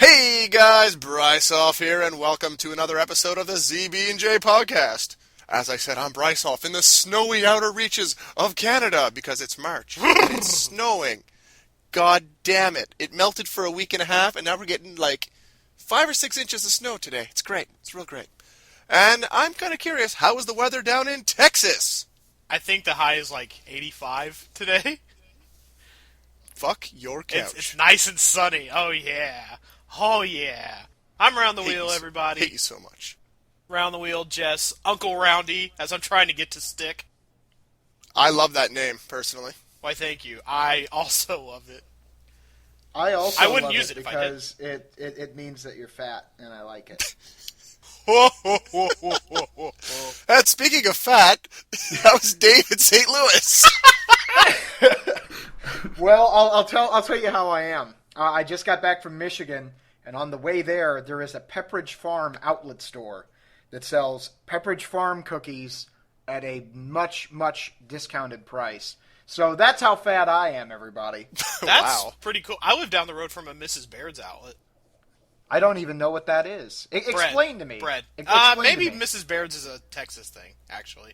Hey guys, Bryce Off here, and welcome to another episode of the ZB&J podcast. As I said, I'm Bryce Off in the snowy outer reaches of Canada because it's March and it's snowing. God damn it! It melted for a week and a half, and now we're getting like 5 or 6 inches of snow today. It's great. It's real great. And I'm kind of curious, how is the weather down in Texas? I think the high is like 85 today. Fuck your couch. It's nice and sunny. Oh yeah. Oh yeah. I'm Round the Wheel, everybody. Hate you so much. Round the Wheel, Jess. Uncle Roundy, as I'm trying to get to stick. I love that name, personally. Why, thank you. I also love it. I wouldn't love use it it if I because it means that you're fat, and I like it. And speaking of fat, that was Dave in St. Louis. Well, I'll tell you how I am. I just got back from Michigan, and on the way there is a Pepperidge Farm outlet store that sells Pepperidge Farm cookies at a much discounted price. So that's how fat I am, everybody. That's Wow. pretty cool. I live down the road from a Mrs. Baird's outlet. I don't even know what that is. Explain to me. Bread. Explain Maybe to me. Mrs. Baird's is a Texas thing, actually.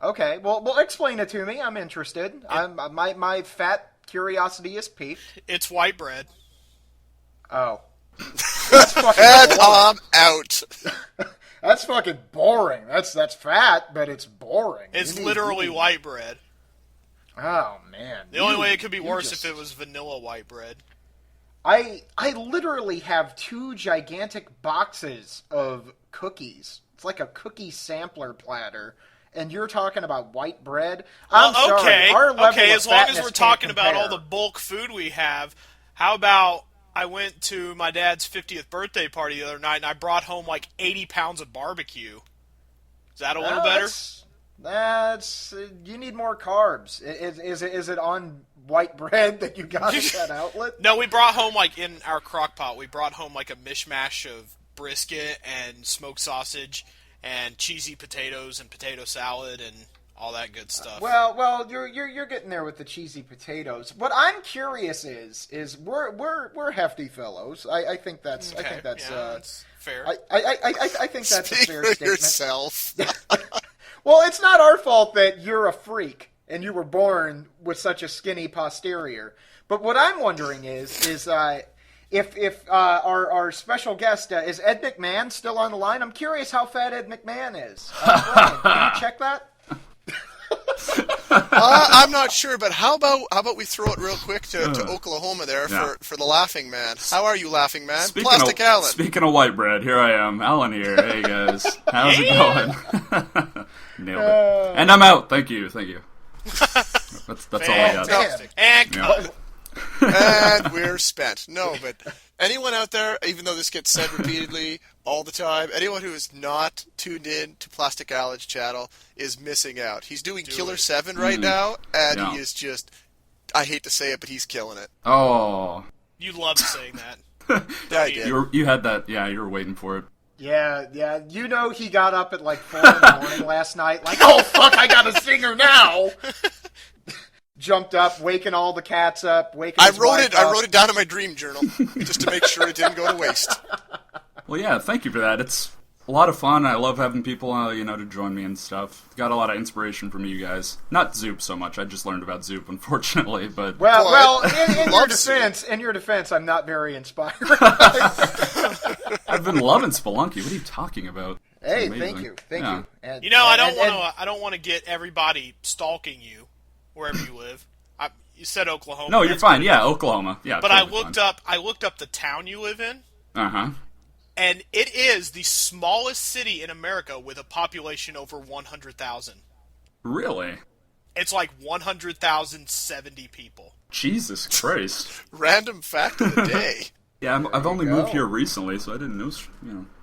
Okay, well, explain it to me. I'm interested. My fat curiosity is piqued. It's white bread. Oh. That's fucking And boring. I'm out. That's fucking boring. That's fat, but it's boring. It's You need- literally you need- white bread. Oh man. The only way it could be you worse just- if it was vanilla white bread. I literally have 2 gigantic boxes of cookies. It's like a cookie sampler platter. And you're talking about white bread? I'm sorry. Okay, Our level okay. of As long as fatness we're can't talking about all compare. the bulk food we have, how about I went to my dad's 50th birthday party the other night and I brought home like 80 pounds of barbecue. Is that a little better? That's you need more carbs. Is it on white bread that you got at that outlet? No, we brought home like in our crock pot. We brought home like a mishmash of brisket and smoked sausage and cheesy potatoes and potato salad and all that good stuff. Well, you're getting there with the cheesy potatoes. What I'm curious is we're hefty fellows. I think that's Okay, I think that's that's fair. I think that's a Speak fair for statement. yourself. Well, it's not our fault that you're a freak and you were born with such a skinny posterior. But what I'm wondering is if our special guest is Ed McMahon still on the line. I'm curious how fat Ed McMahon is. Brian, can you check that? I'm not sure, but how about we throw it real quick to Oklahoma there for the Laughing Man. How are you, Laughing Man? Plasticallan. Speaking of white bread, here I am, Alan here. Hey guys, how's it going? Nailed it. And I'm out. Thank you. That's all I got. Fantastic. And Yeah. And we're spent. No, but anyone out there, even though this gets said repeatedly all the time, anyone who is not tuned in to Plasticallan's channel is missing out. He's doing Killer 7 right now, and Yeah. he is just, I hate to say it, but he's killing it. Oh, you love saying that. Yeah, I did. you had that. Yeah, you were waiting for it. Yeah. You know he got up at like 4 in the morning last night, like, oh fuck, I got a singer now. Jumped up, waking all the cats up, waking. I his wrote wife it. I up. wrote it down in my dream journal just to make sure it didn't go to waste. Well, yeah, thank you for that. It's a lot of fun. I love having people, to join me and stuff. Got a lot of inspiration from you guys. Not Zoop so much. I just learned about Zoop, unfortunately, but Well, Boy, in your defense, I'm not very inspired. I've been loving Spelunky. What are you talking about? It's Hey, amazing. thank Yeah. you. And, You know, I and- don't want to get everybody stalking you wherever you live. You said Oklahoma. No, you're that's fine. good. Yeah, Oklahoma. Yeah, But totally I looked up the town you live in, Uh-huh. and it is the smallest city in America with a population over 100,000. Really? It's like 100,070 people. Jesus Christ. Random fact of the day. Yeah, I've only you moved go. here recently, so I didn't know,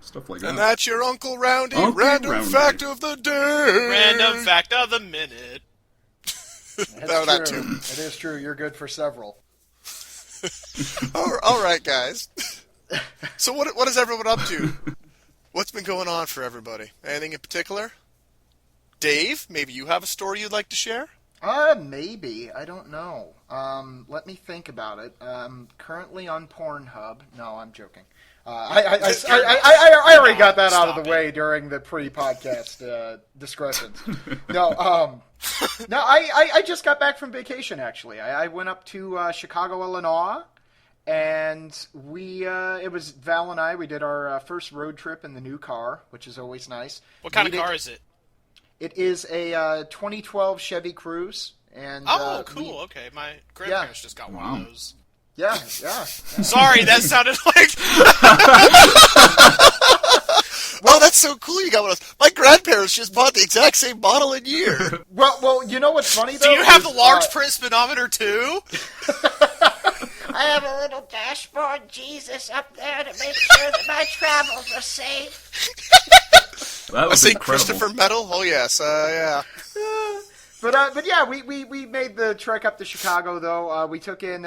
stuff like that. And that's your Uncle Roundy. Uncle Random Roundy. fact of the day. Random fact of the minute. That's No, that true. too. It is true. You're good for several. All right, guys. So what is everyone up to? What's been going on for everybody? Anything in particular? Dave, maybe you have a story you'd like to share? Maybe. I don't know. Let me think about it. Currently on Pornhub. No, I'm joking. I already got that out of the way during the pre-podcast discussions. No, I just got back from vacation, actually. I went up to Chicago, Illinois, and it was Val and I, we did our first road trip in the new car, which is always nice. What kind of car is it? It is a 2012 Chevy Cruze. And, cool. Okay, my grandparents just got one of those. Yeah. Sorry, that sounded like... Well, that's so cool you got one of those. My grandparents just bought the exact same model and year. Well, you know what's funny, though? Do you have the large print speedometer, too? I have a little dashboard Jesus up there to make sure that my travels are safe. That was St. incredible. Christopher medal? Oh, yes. Yeah. But yeah, we made the trek up to Chicago, though. We took in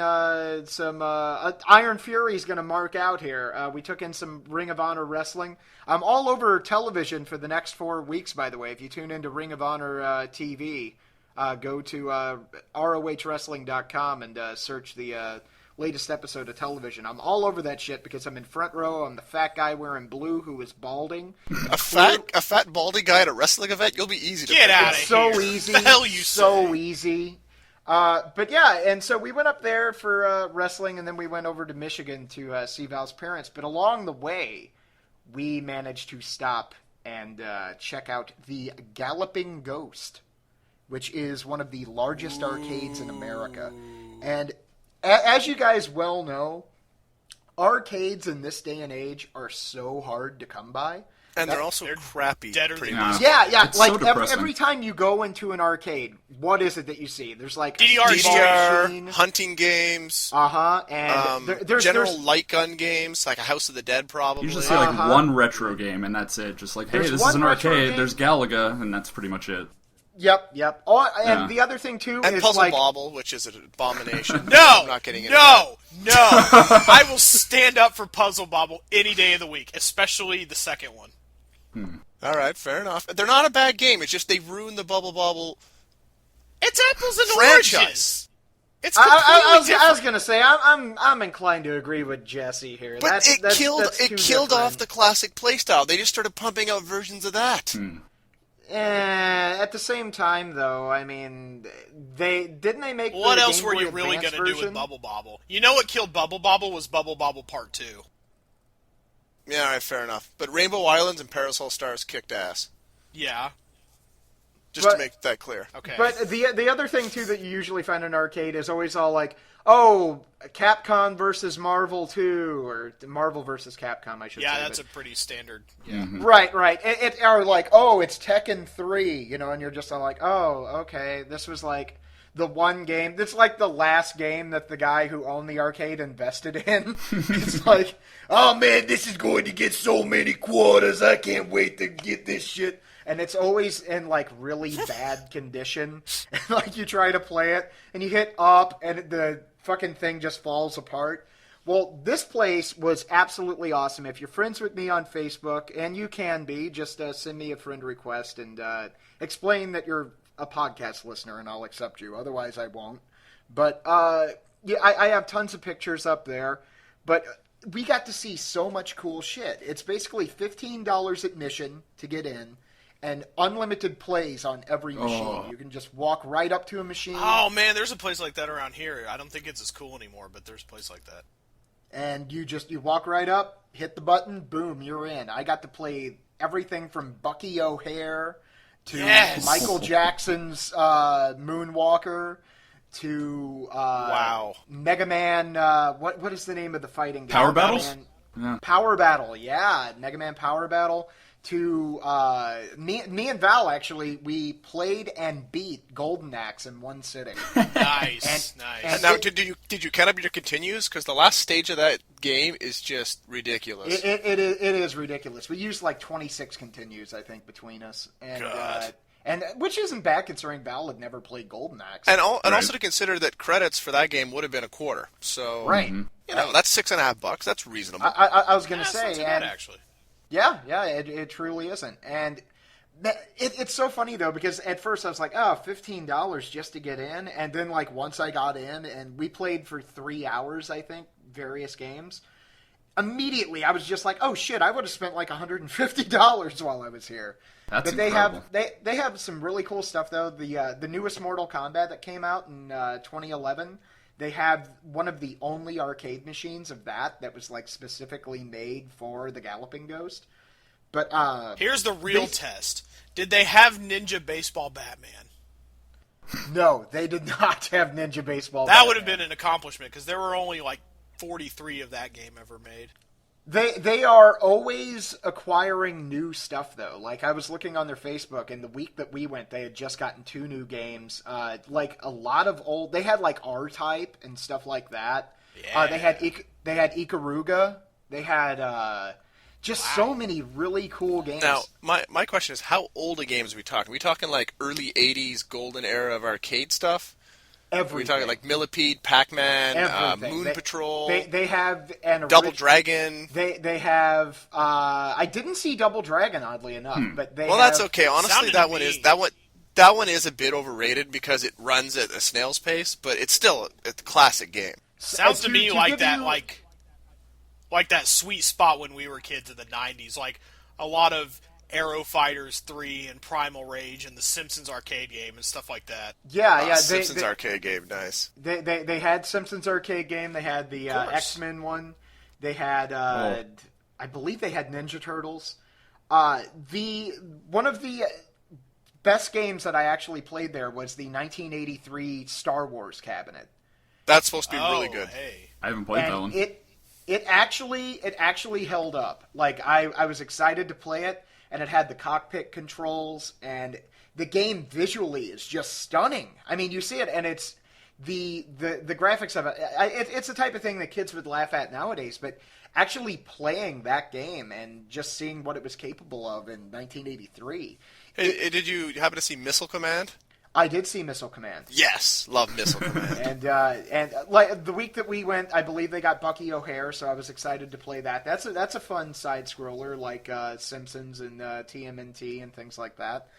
some Iron Fury's going to mark out here. We took in some Ring of Honor wrestling. I'm all over television for the next 4 weeks, by the way. If you tune into Ring of Honor TV, go to ROHWrestling.com and search the latest episode of television. I'm all over that shit because I'm in front row. I'm the fat guy wearing blue who is balding. A fat balding guy at a wrestling event? You'll be easy to Get pick. out of It's here. so easy. The hell you so say? easy. But yeah, and so we went up there for wrestling, and then we went over to Michigan to see Val's parents. But along the way, we managed to stop and check out the Galloping Ghost, which is one of the largest arcades in America. And as you guys well know, arcades in this day and age are so hard to come by. And they're also crappy. deader pretty than much. Yeah. It's Like so depressing. every time you go into an arcade, what is it that you see? There's like DDR, a DDR, machine. hunting games, And there's general light gun games, like a House of the Dead, probably. You just see like one retro game, and that's it. Just like, hey, There's this one is an retro arcade. game. There's Galaga, and that's pretty much it. Yep. Oh, and Yeah. the other thing too And is Puzzle like Bobble, which is an abomination. No! I'm not getting into that. No! I will stand up for Puzzle Bobble any day of the week, especially the second one. All right, fair enough. They're not a bad game. It's just they ruined the Bubble Bobble It's apples and franchise. oranges. It's completely I was different. gonna say I'm inclined to agree with Jesse here. But That's it too killed off different. the classic playstyle. They just started pumping out versions of that. At the same time, though, I mean, they make What the else Game were Boy you really Advance going to do with version? Bubble Bobble? You know what killed Bubble Bobble was Bubble Bobble Part 2. Yeah, all right, fair enough. But Rainbow Islands and Parasol Stars kicked ass. Yeah. Just But- to make that clear. Okay. But the other thing too that you usually find in an arcade is always all like, oh, Capcom versus Marvel 2, or Marvel versus Capcom, I should say. yeah, that's but- a pretty standard. Yeah. Right. Or like, oh, it's Tekken 3, and you're just all like, oh, okay, this was like the one game. It's like the last game that the guy who owned the arcade invested in. It's like, oh man, this is going to get so many quarters. I can't wait to get this shit. And it's always in like really bad condition. And like you try to play it and you hit up and the fucking thing just falls apart. Well, this place was absolutely awesome. If you're friends with me on Facebook, and you can be, just send me a friend request and explain that you're a podcast listener, and I'll accept you. Otherwise, I won't. But yeah, I have tons of pictures up there. But we got to see so much cool shit. It's basically $15 admission to get in, and unlimited plays on every machine. You can just walk right up to a machine. Oh, man, there's a place like that around here. I don't think it's as cool anymore, but there's a place like that. And you walk right up, hit the button, boom, you're in. I got to play everything from Bucky O'Hare to Yes! Michael Jackson's Moonwalker to Wow. Mega Man. What is the name of the fighting game? Power Mega Battles? Man- Yeah. Power Battle, yeah, Mega Man Power Battle. To me and Val actually, we played and beat Golden Axe in one sitting. Nice, nice. and- Now, did you count up your continues? Because the last stage of that game is just ridiculous. It is ridiculous. We used like 26 continues, I think, between us, and God. and which isn't bad considering Val had never played Golden Axe. and Right. also to consider that credits for that game would have been a quarter. So right, you know, that's $6.50. That's reasonable. I was gonna That's not say, too bad, and actually. yeah, it truly isn't. And It's so funny, though, because at first I was like, oh, $15 just to get in. And then, like, once I got in, and we played for 3 hours, I think, various games, immediately I was just like, oh, shit, I would have spent, like, $150 while I was here. That's but they incredible. they have some really cool stuff, though. The newest Mortal Kombat that came out in 2011, they have one of the only arcade machines of that was, like, specifically made for the Galloping Ghost. But here's the real test. Did they have Ninja Baseball Batman? No, they did not have Ninja Baseball That Batman. would have been an accomplishment, because there were only like 43 of that game ever made. They are always acquiring new stuff, though. Like, I was looking on their Facebook, and the week that we went, they had just gotten 2 new games. Like, a lot of old... They had, like, R-Type and stuff like that. Yeah. They had Ikaruga. They had... Just so many really cool games. Now, my question is, how old a games are we talking? Are we talking like early 80s golden era of arcade stuff? Everything. Are we talking like Millipede, Pac-Man, Everything. Moon Patrol, They have an Double Dragon? They have... I didn't see Double Dragon, oddly enough, but they Well, have... that's okay. Honestly, Sounded that to one me- is that one is a bit overrated because it runs at a snail's pace, but it's still a classic game. Sounds to me to like give that, you- like that sweet spot when we were kids in the 90s. Like, a lot of Aero Fighters 3 and Primal Rage and the Simpsons arcade game and stuff like that. Yeah. Simpsons arcade game, nice. They had Simpsons arcade game. They had the course. X-Men one. They had, I believe they had Ninja Turtles. One of the best games that I actually played there was the 1983 Star Wars cabinet. That's supposed to be really good. Hey. I haven't played that one. And it actually held up. Like, I was excited to play it, and it had the cockpit controls, and the game visually is just stunning. I mean, you see it, and it's the graphics of it. It's the type of thing that kids would laugh at nowadays, but actually playing that game and just seeing what it was capable of in 1983. Hey, did you happen to see Missile Command? I did see Missile Command. Yes, love Missile Command. And like the week that we went, I believe they got Bucky O'Hare, so I was excited to play that. That's a fun side scroller like Simpsons and TMNT and things like that.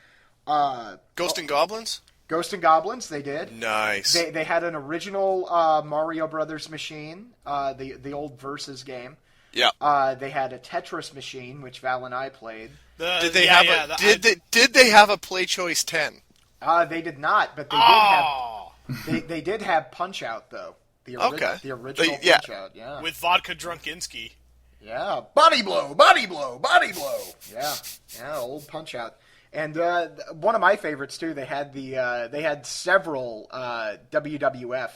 Ghost and Goblins? Ghost and Goblins, they did. Nice. They had an original Mario Brothers machine, the old Versus game. Yeah. They had a Tetris machine, which Val and I played. Did they have a Play Choice 10? They did not, but they did have Punch Out though. The original Punch Out, yeah. With Vodka Drunkinsky. Yeah, body blow, body blow, body blow. Yeah, old Punch Out. And one of my favorites too. They had several WWF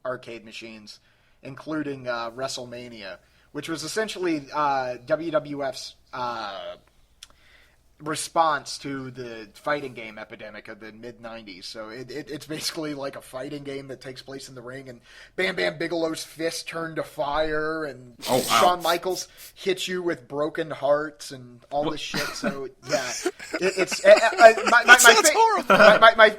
arcade machines, including WrestleMania, which was essentially WWF's response to the fighting game epidemic of the mid-90s. So it's basically like a fighting game that takes place in the ring, and Bam Bam Bigelow's fist turned to fire, and Shawn Michaels hits you with broken hearts and all this shit. So yeah, it's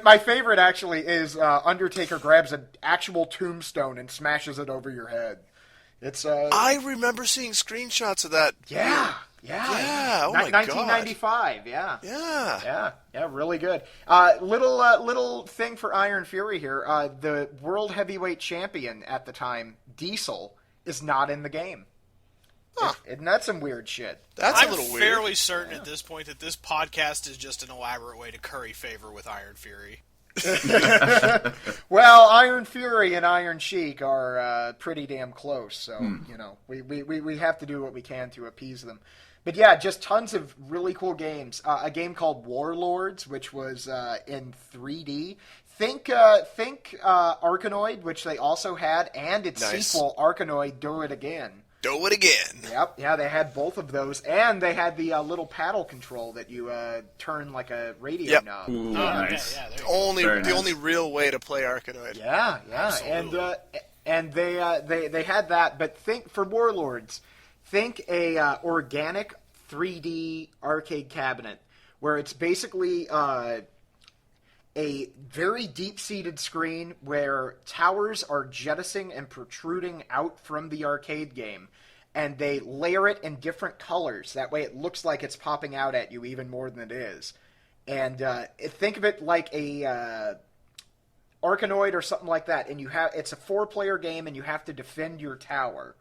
my favorite actually is Undertaker grabs an actual tombstone and smashes it over your head. It's I remember seeing screenshots of that. Yeah. Oh my 1995. God. Yeah, really good. Little thing for Iron Fury here. The world heavyweight champion at the time, Diesel, is not in the game. Huh. Isn't that some weird shit? That's I'm a little weird. fairly certain at this point that this podcast is just an elaborate way to curry favor with Iron Fury. Well, Iron Fury and Iron Sheik are pretty damn close, so we have to do what we can to appease them. But yeah, just tons of really cool games. A game called Warlords, which was in 3D. Think Arkanoid, which they also had, and its sequel, Arkanoid Do It Again. Do it again. Yep, yeah, they had both of those, and they had the little paddle control that you turn like a radio knob. Ooh, nice. Yeah, The only real way to play Arkanoid. Yeah, Absolutely. and they had that. But think for Warlords, think a organic 3D arcade cabinet where it's basically a very deep-seated screen where towers are jettisoning and protruding out from the arcade game, and they layer it in different colors. That way it looks like it's popping out at you even more than it is. And think of it like a Arkanoid or something like that. And it's a 4-player game, and you have to defend your tower.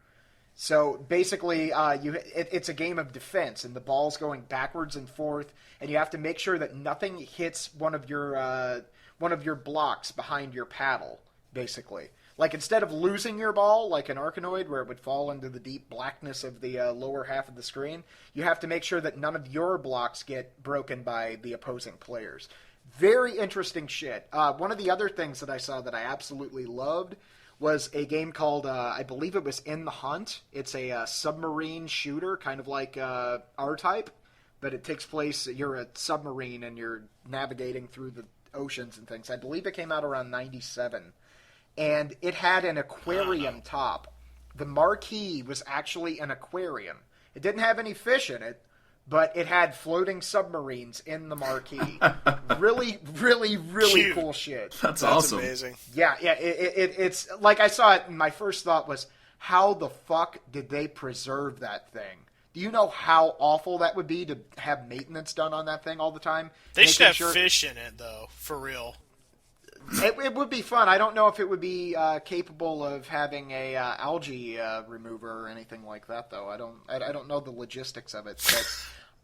So basically, it's a game of defense, and the ball's going backwards and forth, and you have to make sure that nothing hits one of your blocks behind your paddle. Basically, like instead of losing your ball like an Arkanoid, where it would fall into the deep blackness of the lower half of the screen, you have to make sure that none of your blocks get broken by the opposing players. Very interesting shit. One of the other things that I saw that I absolutely loved was a game called, I believe it was In the Hunt. It's a submarine shooter, kind of like R-Type, but it takes place, you're a submarine and you're navigating through the oceans and things. I believe it came out around 97. And it had an aquarium top. The marquee was actually an aquarium. It didn't have any fish in it, but it had floating submarines in the marquee. Really, really, really Cute. Cool shit. That's awesome. Amazing. Yeah, it's like I saw it, and my first thought was, how the fuck did they preserve that thing? Do you know how awful that would be to have maintenance done on that thing all the time? They should have sure... fish in it, though, for real. It would be fun. I don't know if it would be capable of having a algae remover or anything like that, though. I don't know the logistics of it.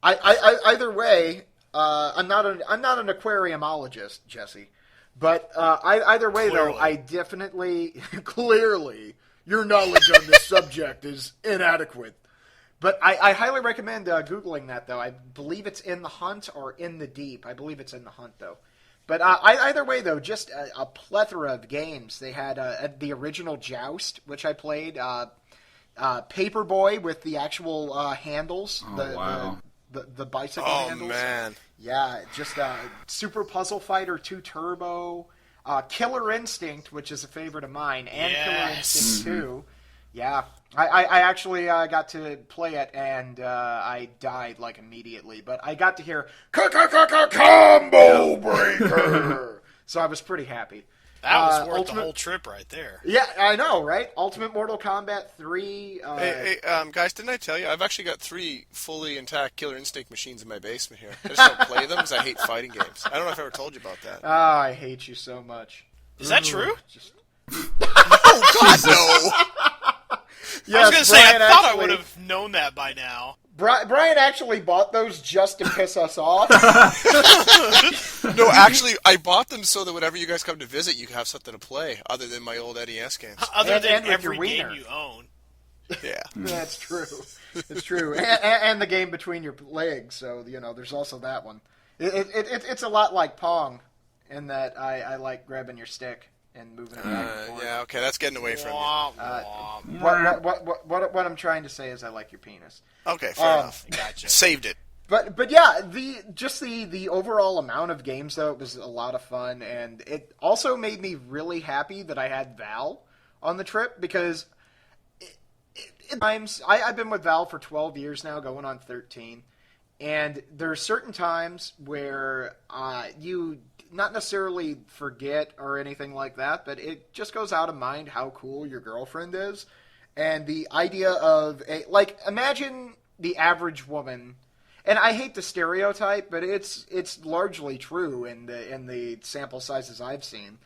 But either way, I'm not an aquariumologist, Jesse. But either way, Clearly. though, I definitely clearly your knowledge on this subject is inadequate. But I highly recommend Googling that, though. I believe it's In the Hunt or In the Deep. I believe it's In the Hunt, though. But either way, though, just a plethora of games. They had the original Joust, which I played. Paperboy with the actual handles. Oh, wow. The bicycle handles. Oh, man. Yeah, just Super Puzzle Fighter 2 Turbo. Killer Instinct, which is a favorite of mine, and Killer Instinct 2. Yeah, I actually got to play it, and I died, like, immediately. But I got to hear, Combo Breaker! So I was pretty happy. That was worth the whole trip right there. Yeah, I know, right? Ultimate Mortal Kombat 3. Hey, guys, didn't I tell you? I've actually got 3 fully intact Killer Instinct machines in my basement here. I just don't play them because I hate fighting games. I don't know if I ever told you about that. Oh, I hate you so much. Is that true? Oh, God, no! Yes, I was going to say, I Brian thought I actually- would have known that by now. Brian actually bought those just to piss us off. No, actually, I bought them so that whenever you guys come to visit, you have something to play other than my old NES games. Other And than with your every game wiener. you own. Yeah. That's true. It's true. And the game between your legs, so, there's also that one. It's a lot like Pong, in that I like grabbing your stick and moving it back and forth. Yeah, okay, that's getting away from you. Womp, womp. What I'm trying to say is I like your penis. Okay, fair enough. Gotcha. Saved it. But yeah, the overall amount of games, though, it was a lot of fun, and it also made me really happy that I had Val on the trip, because times I've been with Val for 12 years now, going on 13, and there are certain times where you not necessarily forget or anything like that, but it just goes out of mind how cool your girlfriend is. And the idea of imagine the average woman, and I hate the stereotype, but it's largely true in the sample sizes I've seen.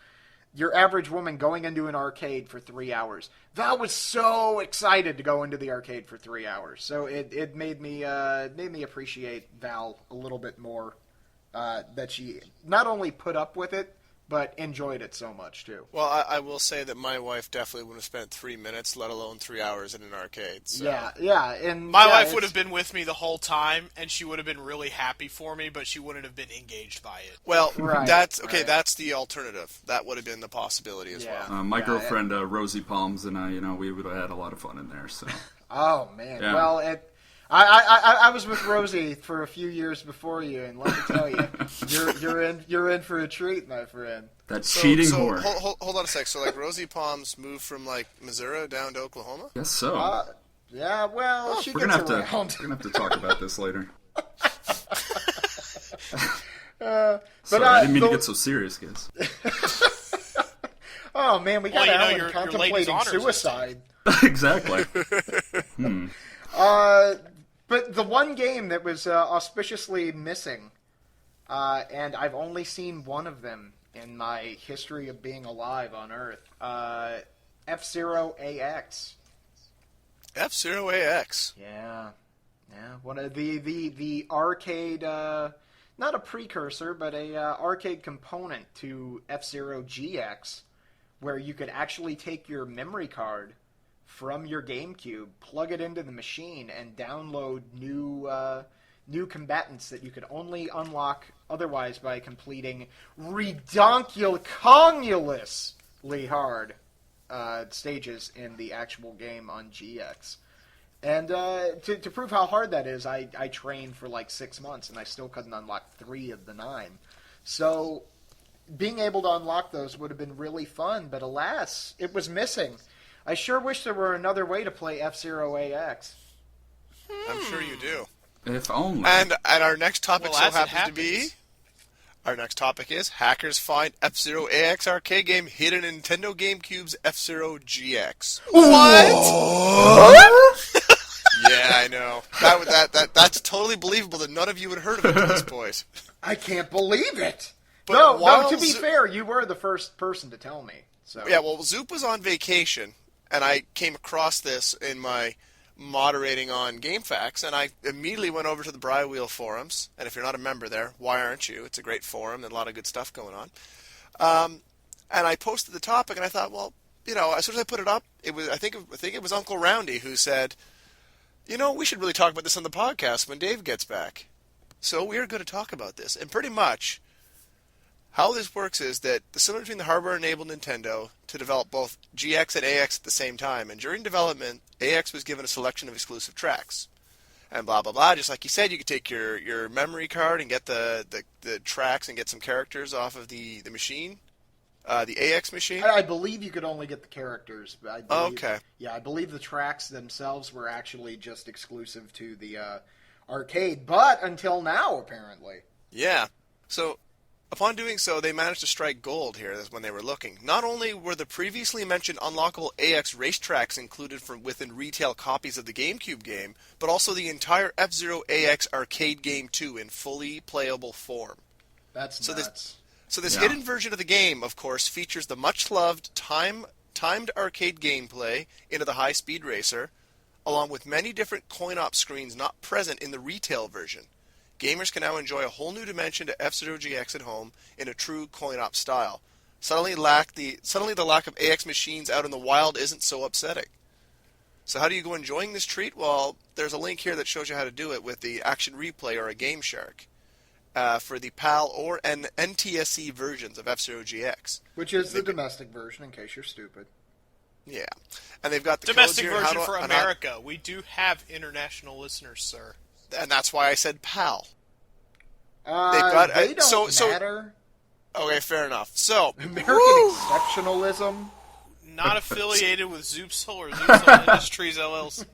Your average woman going into an arcade for 3 hours. Val was so excited to go into the arcade for 3 hours, so it made me appreciate Val a little bit more. That she not only put up with it, but enjoyed it so much, too. Well, I will say that my wife definitely would have spent 3 minutes, let alone 3 hours in an arcade. So. Yeah, and My wife would have been with me the whole time, and she would have been really happy for me, but she wouldn't have been engaged by it. Well, Right, that's okay. right. That's the alternative. That would have been the possibility as Yeah. well. My girlfriend, Rosie Palms, and I, we would have had a lot of fun in there, so. Oh man, Yeah. well I was with Rosie for a few years before you, and let me tell you, you're in for a treat, my friend. That cheating so whore. Hold on a sec. So, Rosie Palms moved from, Missouri down to Oklahoma? Guess so. Yeah, well, she we're gets gonna around. have to talk about this later. But Sorry, I didn't mean to get so serious, guys. Oh man, we got Well, Alan your ladies' contemplating honors suicide. Exactly. But the one game that was auspiciously missing and I've only seen one of them in my history of being alive on Earth. F-Zero AX. F-Zero AX. Yeah. One of the arcade, not a precursor, but a arcade component to F-Zero GX, where you could actually take your memory card from your Gamecube, plug it into the machine, and download new combatants that you could only unlock otherwise by completing redonkulously hard stages in the actual game on GX. And to prove how hard that is, I trained for like 6 months, and I still couldn't unlock 3 of the 9. So being able to unlock those would have been really fun, but alas, it was missing. I sure wish there were another way to play F-Zero AX. I'm sure you do. If only. And our next topic Well, so as it happens to be... Our next topic is hackers find F-Zero AX arcade game hidden in Nintendo GameCube's F-Zero GX. What? Yeah, I know. That's totally believable that none of you had heard of it at this point. I can't believe it. But No, to be fair, you were the first person to tell me. So Yeah, well, Zoop was on vacation, and I came across this in my moderating on GameFAQs, and I immediately went over to the Brywheel forums, and if you're not a member there, why aren't you? It's a great forum and a lot of good stuff going on. And I posted the topic, and I thought, well, as soon as I put it up, I think it was Uncle Roundy who said, we should really talk about this on the podcast when Dave gets back. So we are going to talk about this, and pretty much how this works is that the similar between the hardware-enabled Nintendo to develop both GX and AX at the same time, and during development, AX was given a selection of exclusive tracks, and blah blah blah. Just like you said, you could take your memory card and get the tracks and get some characters off of the machine, the AX machine. I believe you could only get the characters. But I believe, Okay. Yeah, I believe the tracks themselves were actually just exclusive to the arcade, but until now, apparently. Yeah. So, upon doing so, they managed to strike gold here when they were looking. Not only were the previously mentioned unlockable AX racetracks included within retail copies of the GameCube game, but also the entire F-Zero AX arcade game too in fully playable form. That's nuts. So this Yeah. hidden version of the game, of course, features the much-loved timed arcade gameplay into the high-speed racer, along with many different coin-op screens not present in the retail version. Gamers can now enjoy a whole new dimension to F-Zero GX at home in a true coin-op style. Suddenly the lack of AX machines out in the wild isn't so upsetting. So how do you go enjoying this treat? Well, there's a link here that shows you how to do it with the Action Replay or a Game Shark for the PAL or NTSC versions of F-Zero GX. Which is the domestic version, in case you're stupid. Yeah. And they've got the Domestic codes here, version for America. We do have international listeners, sir. And that's why I said PAL. They so- don't matter. Okay, fair enough. So, American exceptionalism. Not affiliated with Zoopsel or Zoopsel Industries LLC.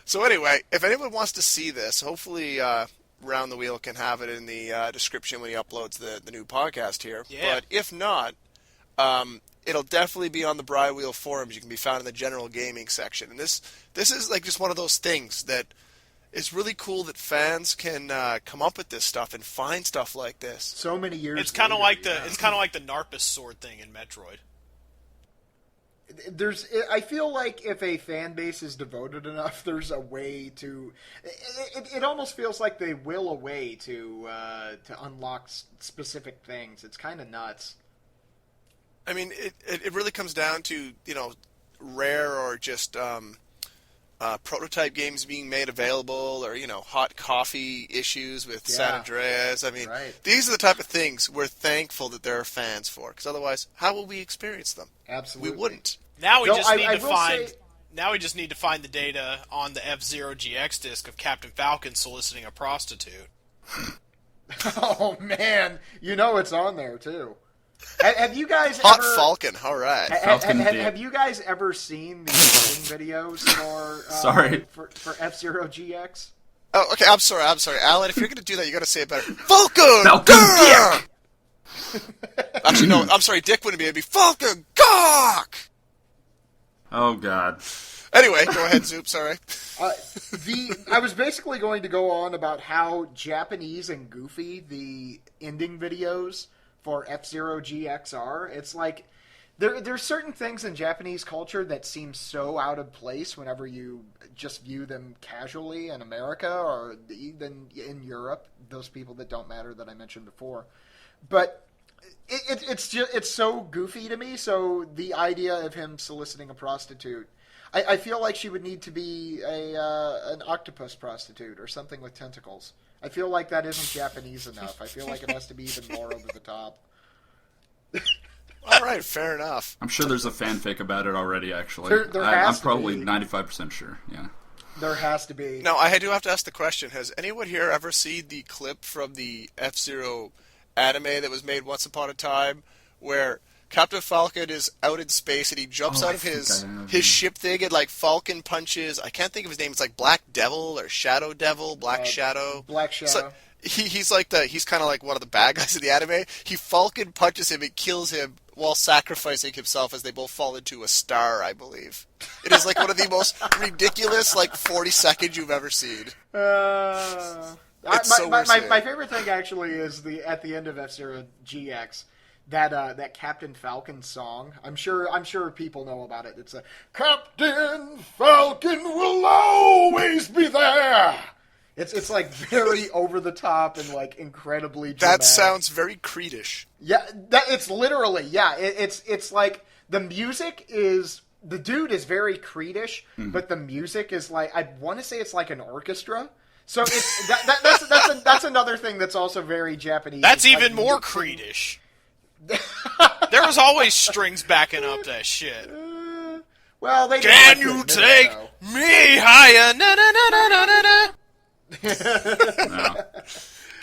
So anyway, if anyone wants to see this, hopefully Round the Wheel can have it in the description when he uploads the new podcast here. Yeah. But if not, it'll definitely be on the Brywheel forums. You can be found in the general gaming section. And this is like just one of those things that is really cool that fans can come up with this stuff and find stuff like this. So many years. It's kind of later, like the Narpus sword thing in Metroid. I feel like if a fan base is devoted enough, there's a way to. It almost feels like they will a way to unlock specific things. It's kind of nuts. I mean, it really comes down to rare or just prototype games being made available, or hot coffee issues with San Andreas. I mean, right. These are the type of things we're thankful that there are fans for, because otherwise, how will we experience them? Absolutely, We wouldn't. Now we No, just I need to will find. say- Now we just need to find the data on the F-Zero GX disc of Captain Falcon soliciting a prostitute. Oh man, it's on there too. Have you guys Hot ever? Falcon, all right. Have you guys ever seen the training videos for for F-Zero GX? Oh, okay. I'm sorry, Alan. If you're going to do that, you got to say it better. Falcon. Falcon Gawk! Actually, no. I'm sorry. Dick wouldn't be. It'd be Falcon Gawk! Oh, God. Anyway, go ahead, Zoop. Sorry. I was basically going to go on about how Japanese and goofy the ending videos for F-Zero GXR. It's like there's certain things in Japanese culture that seem so out of place whenever you just view them casually in America or even in Europe. Those people that don't matter that I mentioned before, but it's so goofy to me. So the idea of him soliciting a prostitute. I feel like she would need to be an octopus prostitute or something with tentacles. I feel like that isn't Japanese enough. I feel like it has to be even more over the top. All right, fair enough. I'm sure there's a fanfic about it already, actually. There I'm has to probably be. 95% sure, yeah. There has to be. Now, I do have to ask the question, has anyone here ever seen the clip from the F-Zero anime that was made once upon a time where Captain Falcon is out in space and he jumps out of his ship thing and like Falcon punches, I can't think of his name, it's like Black Devil or Shadow Devil, Black Shadow. Black Shadow. So, he's kind of like one of the bad guys in the anime. He Falcon punches him and kills him while sacrificing himself as they both fall into a star, I believe. It is like one of the most ridiculous 40 seconds you've ever seen. My favorite thing actually is at the end of F-Zero GX. That Captain Falcon song. I'm sure people know about it. It's a Captain Falcon will always be there. It's like very over the top and like incredibly dramatic. That sounds very Creedish. Yeah, it's literally It's like the music is the dude is very Creedish, but the music is like I want to say it's like an orchestra. So it's that's another thing that's also very Japanese. That's it's even like, more Creedish. There was always strings backing up that shit. Well, they Can you take me higher? Na, na, na, na, na, na. No.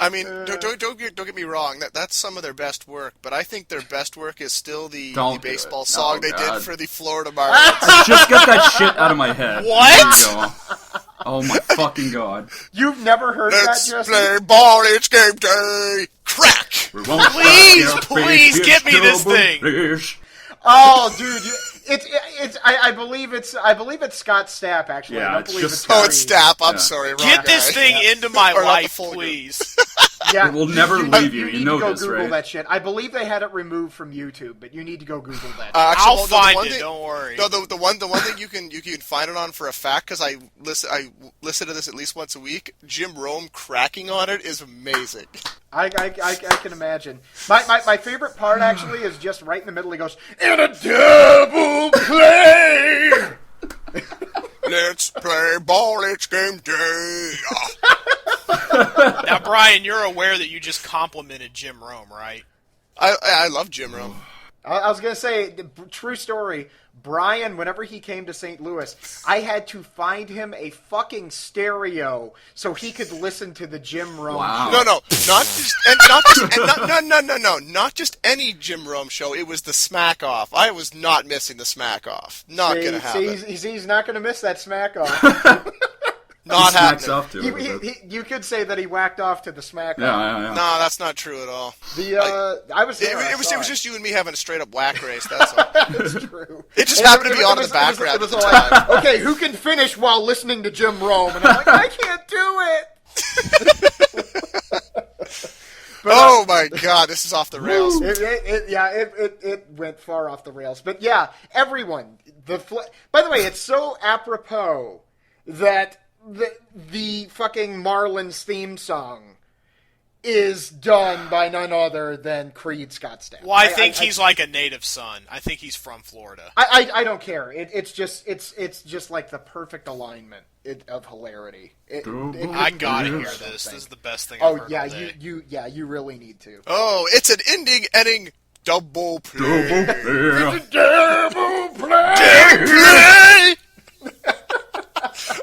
I mean, don't get me wrong. That's some of their best work, but I think their best work is still the baseball song they did for the Florida Marlins. Just get that shit out of my head. What? Oh my fucking god. You've never heard Let's that, Jesse? play ball, it's game day. Crack! Please get me this thing. Oh, dude, I believe it's Scott Stapp actually. Yeah, I don't it's believe just- Oh, it's Stapp. I'm Yeah. sorry, wrong Get this guy. thing into my Or not the life, full please. Yeah, It will never leave you. You need know to go this, Google right? that shit. I believe they had it removed from YouTube, but you need to go Google that. Actually, I'll well, the find one it. thing- Don't worry. No, the one thing you can find it on for a fact because I listen to this at least once a week. Jim Rome cracking on it is amazing. I can imagine. My favorite part actually is just right in the middle. He goes, "In a double play." Let's play ball, it's game day. Now, Brian, you're aware that you just complimented Jim Rome, right? I love Jim Rome. I was gonna say, true story. Brian, whenever he came to St. Louis, I had to find him a fucking stereo so he could listen to the Jim Rome Wow. show. No, not just any Jim Rome show. It was the Smack Off. I was not missing the Smack Off. Not gonna happen. He's not gonna miss that smack off. Not Smacks happening. off to it. You could say that he whacked off to the smack off. Yeah. No, that's not true at all. I was there. It was just you and me having a straight up whack race. That's all. That's true. It just happened to be on in the background It was at the like, time. okay, who can finish while listening to Jim Rome? And I'm like, I can't do it. Oh my God, this is off the rails. It went far off the rails. But yeah, everyone. By the way, it's so apropos that the fucking Marlins theme song is done by none other than Creed Scott Stapp. Well, I think he's like a native son. I think he's from Florida. I don't care. It's just like the perfect alignment of hilarity. I gotta hear this. This is the best thing I've heard all day. you really need to. Oh, it's an ending double play. Double play. Play!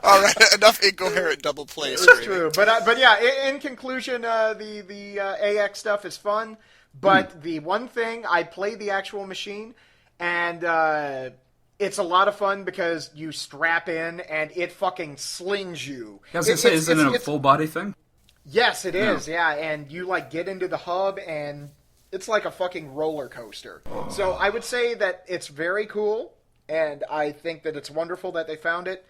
All right, enough incoherent double play screaming. True, but yeah. In conclusion, the AX stuff is fun, but the one thing I played the actual machine, and it's a lot of fun because you strap in and it fucking slings you. I was gonna say, isn't it a full body thing? Yes, it is. Yeah, and you like get into the hub and it's like a fucking roller coaster. So I would say that it's very cool. and I think that it's wonderful that they found it.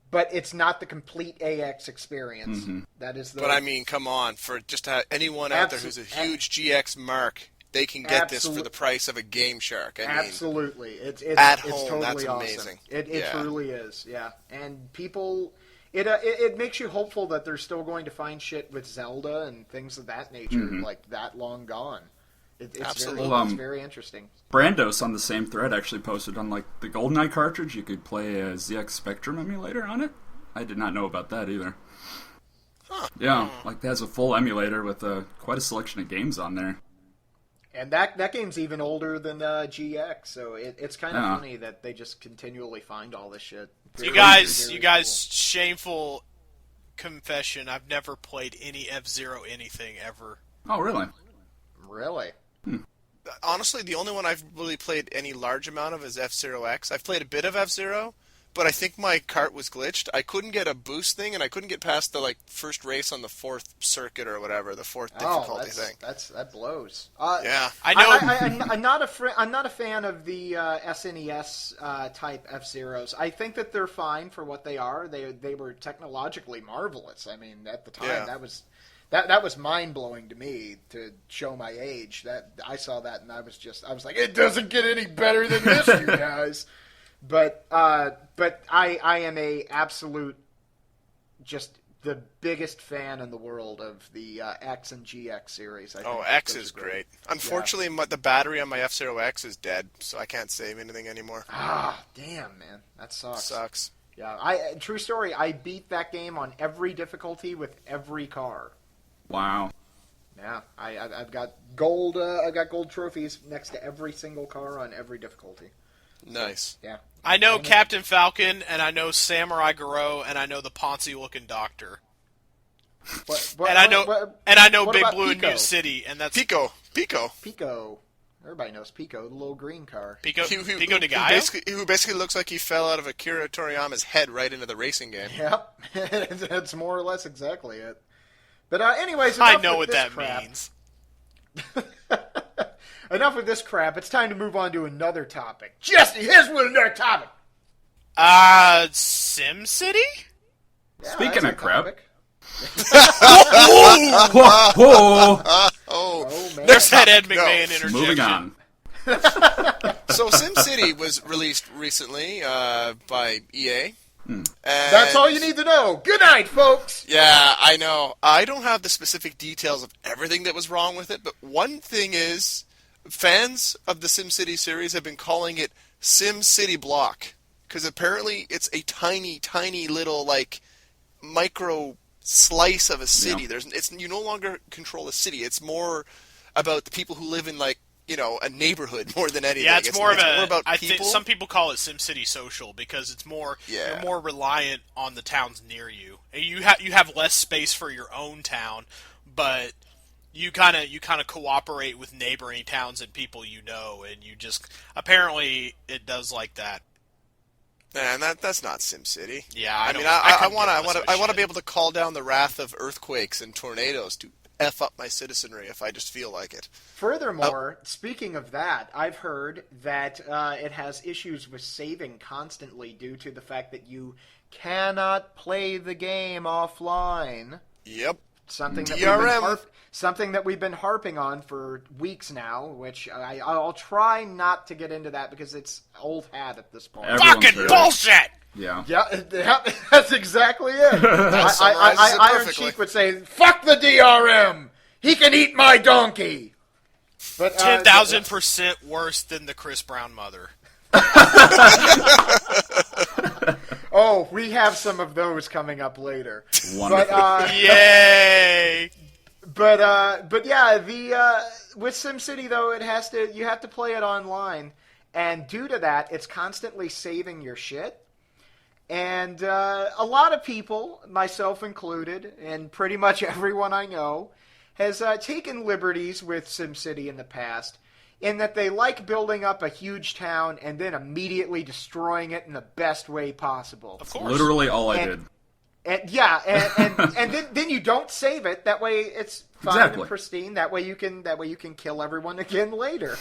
But it's not the complete AX experience. Mm-hmm. That is the. But I mean, come on, for just to have anyone out there who's a huge GX mark, they can get this for the price of a Game Shark. I mean, absolutely, it's at it's home. totally That's awesome. amazing. It truly is, yeah. And people, it makes you hopeful that they're still going to find shit with Zelda and things of that nature, like that long gone. It's very interesting. Brandos on the same thread actually posted on like the GoldenEye cartridge. You could play a ZX Spectrum emulator on it. I did not know about that either. Huh. Yeah, like it has a full emulator with quite a selection of games on there. And that game's even older than GX, so it's kind of funny that they just continually find all this shit. You guys, cool. Shameful confession: I've never played any F-Zero anything ever. Oh, really? Really? Honestly, the only one I've really played any large amount of is F-Zero X. I've played a bit of F-Zero, but I think my cart was glitched. I couldn't get a boost thing, and I couldn't get past the first race on the 4th circuit or whatever, the 4th difficulty thing. That blows. Yeah, I know. I'm not a fan of the SNES type F-Zeros. I think that they're fine for what they are. They were technologically marvelous. I mean, at the time, that was mind blowing to me to show my age. That I saw that and I was like, it doesn't get any better than this, you guys. But I am a absolute just the biggest fan in the world of the X and GX series. I think X is great. Unfortunately, the battery on my F-Zero X is dead, so I can't save anything anymore. Ah, damn, man, that sucks. Yeah, true story. I beat that game on every difficulty with every car. Wow. Yeah, I've got gold. I got gold trophies next to every single car on every difficulty. Nice. Yeah. I know Captain Falcon, and I know Samurai Goro, and I know the Ponzi-looking doctor. And I know Big Blue in New City, and that's Pico. Everybody knows Pico, the little green car. Pico de Gallo? Who basically looks like he fell out of Akira Toriyama's head right into the racing game. Yep, that's more or less exactly it. But anyways, I know what that means. Enough with this crap. It's time to move on to another topic. Jesse, here's another topic. SimCity? Yeah, Speaking of crap. There's that Ed McMahon interjection. Moving on. So SimCity was released recently by EA. That's all you need to know. Good night, folks. Yeah, I know. I don't have the specific details of everything that was wrong with it, but one thing is, fans of the SimCity series have been calling it SimCity Block, because apparently it's a tiny, tiny little, micro slice of a city. Yeah. You no longer control a city. It's more about the people who live in, a neighborhood more than anything. Yeah, it's more about people. I think some people call it SimCity Social because it's more you're more reliant on the towns near you. You have less space for your own town, but you kind of cooperate with neighboring towns and people you know, and you just apparently it does like that. Man, that's not SimCity. Yeah, I want to be able to call down the wrath of earthquakes and tornadoes to F up my citizenry if I just feel like it. Furthermore, speaking of that, I've heard that it has issues with saving constantly due to the fact that you cannot play the game offline. Yep. Something that we've been harping on for weeks now, which I'll try not to get into that because it's old hat at this point. Fucking bullshit! Yeah. Yeah, that's exactly it. Iron Sheik would say, "Fuck the DRM. He can eat my donkey." But 10,000% worse than the Chris Brown mother. Oh, we have some of those coming up later. Wonderful. But, yay! But yeah, with SimCity though, you have to play it online, and due to that, it's constantly saving your shit. And a lot of people, myself included, and pretty much everyone I know, has taken liberties with SimCity in the past, in that they like building up a huge town and then immediately destroying it in the best way possible. Of course. Literally all I did. And then you don't save it. That way it's fine and pristine. That way you can kill everyone again later.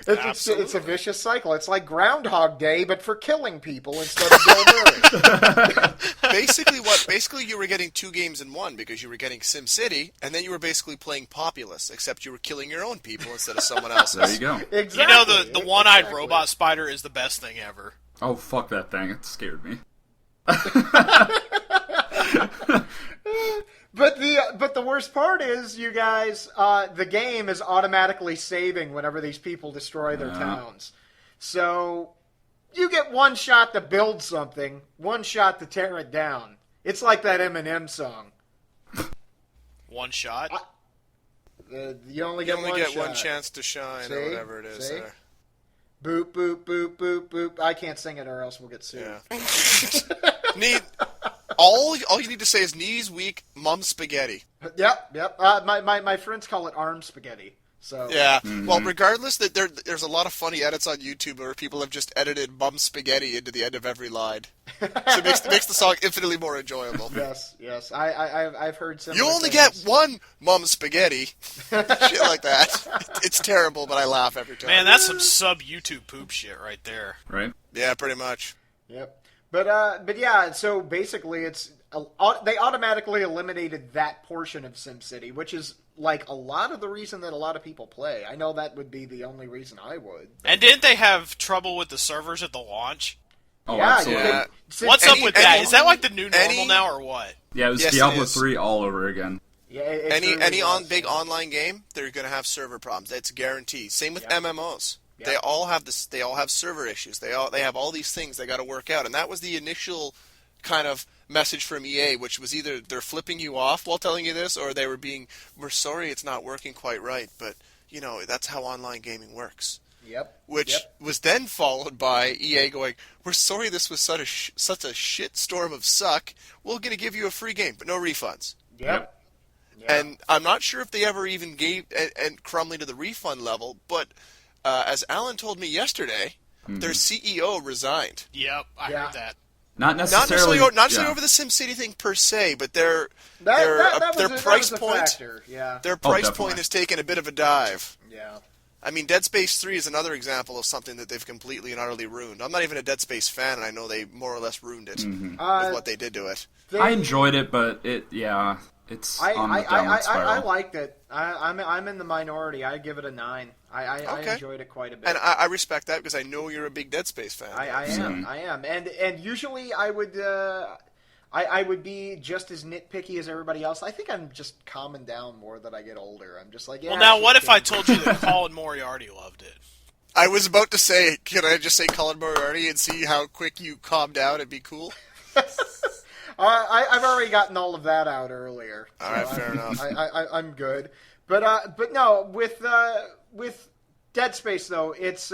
It's a vicious cycle. It's like Groundhog Day, but for killing people instead of Bill Murray. Basically you were getting 2 games in one, because you were getting SimCity, and then you were basically playing Populous, except you were killing your own people instead of someone else's. There you go. Exactly. You know, the one-eyed robot spider is the best thing ever. Oh, fuck that thing. It scared me. But the worst part is, you guys, the game is automatically saving whenever these people destroy their towns. So you get one shot to build something, one shot to tear it down. It's like that Eminem song. One shot? You only get one chance to shine, or whatever it is. See? There. Boop, boop, boop, boop, boop. I can't sing it or else we'll get sued. Yeah. All you need to say is knees weak, mum spaghetti. Yep. My friends call it arm spaghetti. So yeah. Well, regardless, there's a lot of funny edits on YouTube where people have just edited mum spaghetti into the end of every line, so it makes the song infinitely more enjoyable. Yes. I've heard some. You only get one mum spaghetti, shit like that. It's terrible, but I laugh every time. Man, that's some sub YouTube poop shit right there. Right? Yeah, pretty much. Yep. But yeah. So basically, they automatically eliminated that portion of SimCity, which is like a lot of the reason that a lot of people play. I know that would be the only reason I would. And didn't they have trouble with the servers at the launch? Oh, yeah, absolutely. Yeah. What's up with that? Is that like the new normal now, or what? Yeah, it was Diablo 3 all over again. Yeah, big online game, they're going to have server problems. That's guaranteed. Same with MMOs. Yep. They all have this. They all have server issues. They have all these things they got to work out, and that was the initial kind of message from EA, which was either they're flipping you off while telling you this, or we're sorry it's not working quite right, but that's how online gaming works. Yep. Which was then followed by EA going, we're sorry this was such a shit storm of suck. We're going to give you a free game, but no refunds. Yep. And I'm not sure if they ever even gave and Crumley to the refund level, but as Alan told me yesterday, their CEO resigned. Yep, I heard that. Not necessarily over the SimCity thing per se, but their price point. Their price point has taken a bit of a dive. Yeah. I mean, Dead Space 3 is another example of something that they've completely and utterly ruined. I'm not even a Dead Space fan, and I know they more or less ruined it with what they did to it. I enjoyed it, but it's on the downward spiral. I liked it. I'm in the minority. I give it a 9. I enjoyed it quite a bit. And I respect that because I know you're a big Dead Space fan. I am. And usually I would be just as nitpicky as everybody else. I think I'm just calming down more that I get older. I'm just like, yeah. Well, now what if I told you that Colin Moriarty loved it? I was about to say, can I just say Colin Moriarty and see how quick you calm down and be cool? I've already gotten all of that out earlier. So all right, fair enough. I'm good. But no, with Dead Space though, it's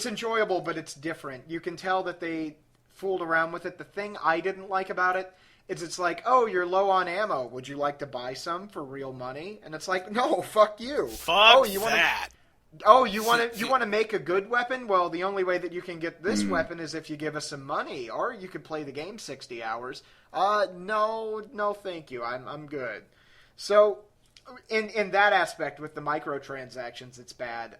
enjoyable, but it's different. You can tell that they fooled around with it. The thing I didn't like about it is it's like, oh, you're low on ammo. Would you like to buy some for real money? And it's like, no, fuck you. Fuck that. You want to make a good weapon? Well, the only way that you can get this weapon is if you give us some money, or you could play the game 60 hours. No, thank you. I'm good. So, in that aspect, with the microtransactions, it's bad.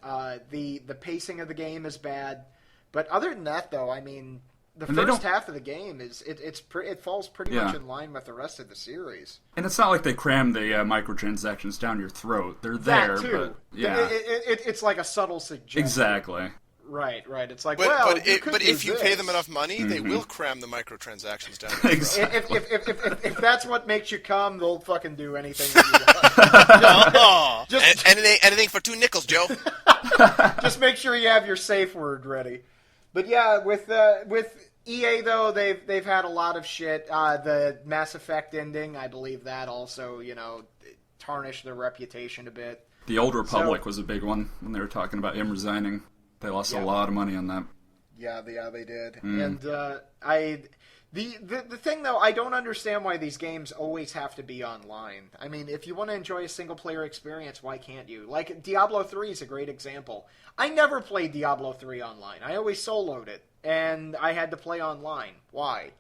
The pacing of the game is bad. But other than that, though, I mean, the first half of the game it falls pretty much in line with the rest of the series. And it's not like they cram the microtransactions down your throat. They're there, that too. But yeah, it's like a subtle suggestion. Exactly. Right. It's like, but if you pay them enough money, they will cram the microtransactions down your throat. Exactly. If that's what makes you come, they'll fucking do anything that you want. Anything for 2 nickels, Joe. Just make sure you have your safe word ready. But yeah, with EA though, they've had a lot of shit. The Mass Effect ending, I believe that also, tarnished their reputation a bit. The Old Republic was a big one when they were talking about him resigning. They lost a lot of money on that. Yeah, they did. And the thing though, I don't understand why these games always have to be online. I mean, if you want to enjoy a single player experience, why can't you? Like Diablo 3 is a great example. I never played Diablo 3 online. I always soloed it, and I had to play online. Why?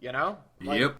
You know? Like, Yep.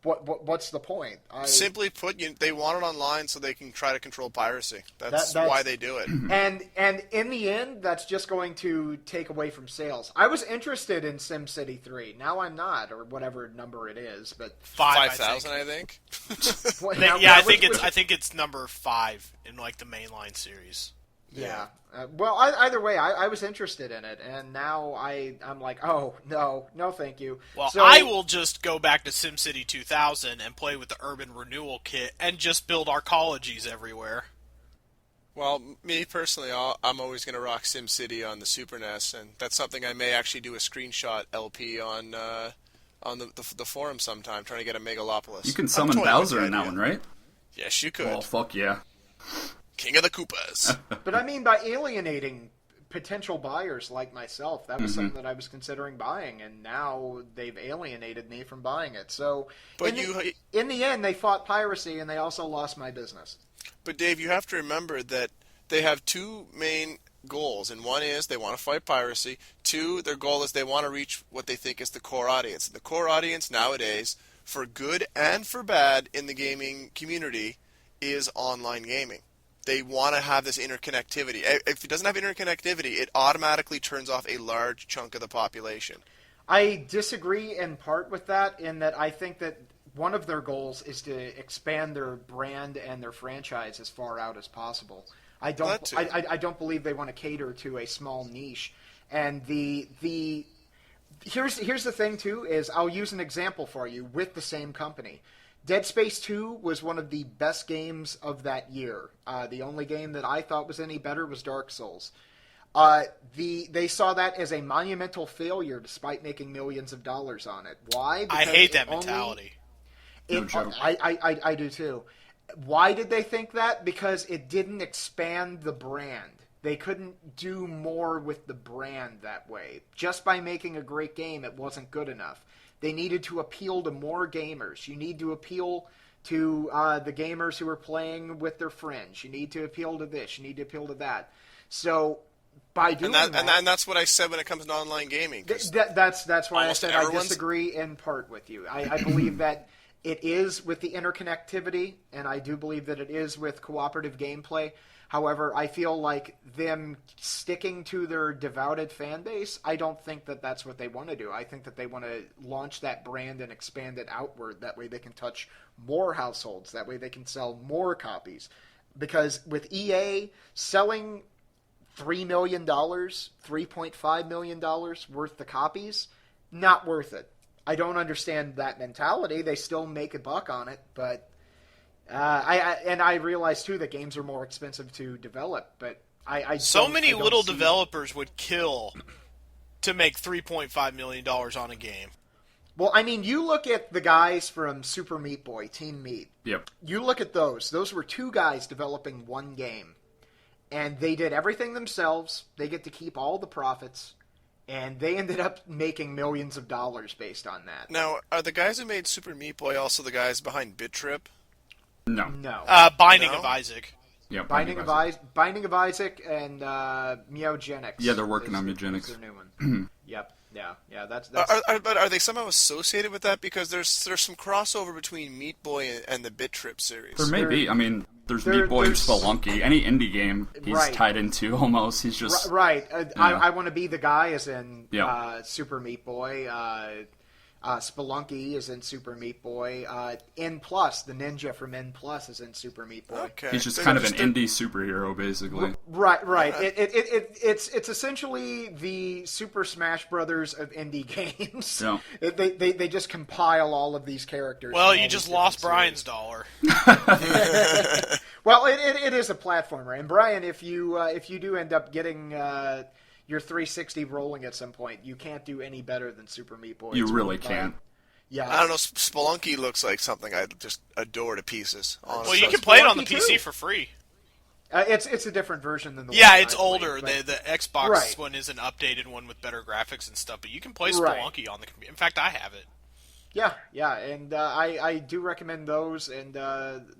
What's the point? Simply put, they want it online so they can try to control piracy. That's why they do it. And in the end, that's just going to take away from sales. I was interested in SimCity 3. Now I'm not, or whatever number it is. But 5,000, I think. I think it's number 5 in like the mainline series. Yeah. Well, either way, I was interested in it, and now I'm like, oh, no, thank you. Well, I will just go back to SimCity 2000 and play with the Urban Renewal Kit and just build arcologies everywhere. Well, me personally, I'm always going to rock SimCity on the Super NES, and that's something I may actually do a screenshot LP on the forum sometime, trying to get a Megalopolis. You can summon Bowser in that one, right? Yes, you could. Well, fuck yeah. King of the Koopas. But I mean, by alienating potential buyers like myself, that was something that I was considering buying, and now they've alienated me from buying it. So, in the end, they fought piracy, and they also lost my business. But Dave, you have to remember that they have two main goals, and one is they want to fight piracy. Two, their goal is they want to reach what they think is the core audience. The core audience nowadays, for good and for bad in the gaming community, is online gaming. They want to have this interconnectivity. If it doesn't have interconnectivity, it automatically turns off a large chunk of the population. I disagree in part with that, in that I think that one of their goals is to expand their brand and their franchise as far out as possible. I don't believe they want to cater to a small niche. And here's the thing too, is I'll use an example for you with the same company. Dead Space 2 was one of the best games of that year. The only game that I thought was any better was Dark Souls. They saw that as a monumental failure despite making millions of dollars on it. Why? Because I hate that mentality. No joke. I do too. Why did they think that? Because it didn't expand the brand. They couldn't do more with the brand that way. Just by making a great game, it wasn't good enough. They needed to appeal to more gamers. You need to appeal to the gamers who are playing with their friends. You need to appeal to this. You need to appeal to that. So by doing that, and that's what I said when it comes to online gaming. That's why I said I everyone's... disagree in part with you. I believe that it is with the interconnectivity, and I do believe that it is with cooperative gameplay. However, I feel like them sticking to their devoted fan base, I don't think that that's what they want to do. I think that they want to launch that brand and expand it outward. That way they can touch more households. That way they can sell more copies. Because with EA selling $3 million, $3.5 million worth of copies, not worth it. I don't understand that mentality. They still make a buck on it, but... I realize too that games are more expensive to develop, but so many little developers would kill to make $3.5 million on a game. Well, I mean, you look at the guys from Super Meat Boy, Team Meat. Yep. You look at those. Those were two guys developing one game, and they did everything themselves. They get to keep all the profits, and they ended up making millions of dollars based on that. Now, are the guys who made Super Meat Boy also the guys behind Bit Trip? No. Binding of Isaac. Yeah, Binding of Isaac and Meowgenics. Yeah, they're working on Meowgenics. Their new one. Yep. Yeah. That's. But are they somehow associated with that? Because there's some crossover between Meat Boy and the Bit Trip series. There may be. I mean, there's Meat Boy and Spelunky. Any indie game he's tied into almost. He's just right. I want to be the guy, as in Super Meat Boy. Spelunky is in Super Meat Boy. N+, the ninja from N+, is in Super Meat Boy. Okay. He's just kind of an indie superhero, basically. Right. It's essentially the Super Smash Brothers of indie games. Yeah. They just compile all of these characters. Well, you just lost Brian's dollar. Well, it is a platformer, and Brian, if you do end up getting your 360 rolling at some point, you can't do any better than Super Meat Boy. You really can't. Yeah, I don't know. Spelunky looks like something I just adore to pieces. Honestly. Well, you can play it on the PC for free. It's a different version than the one it's I played, older. but... The Xbox one is an updated one with better graphics and stuff, but you can play Spelunky on the computer. In fact, I have it. Yeah, and I do recommend those, and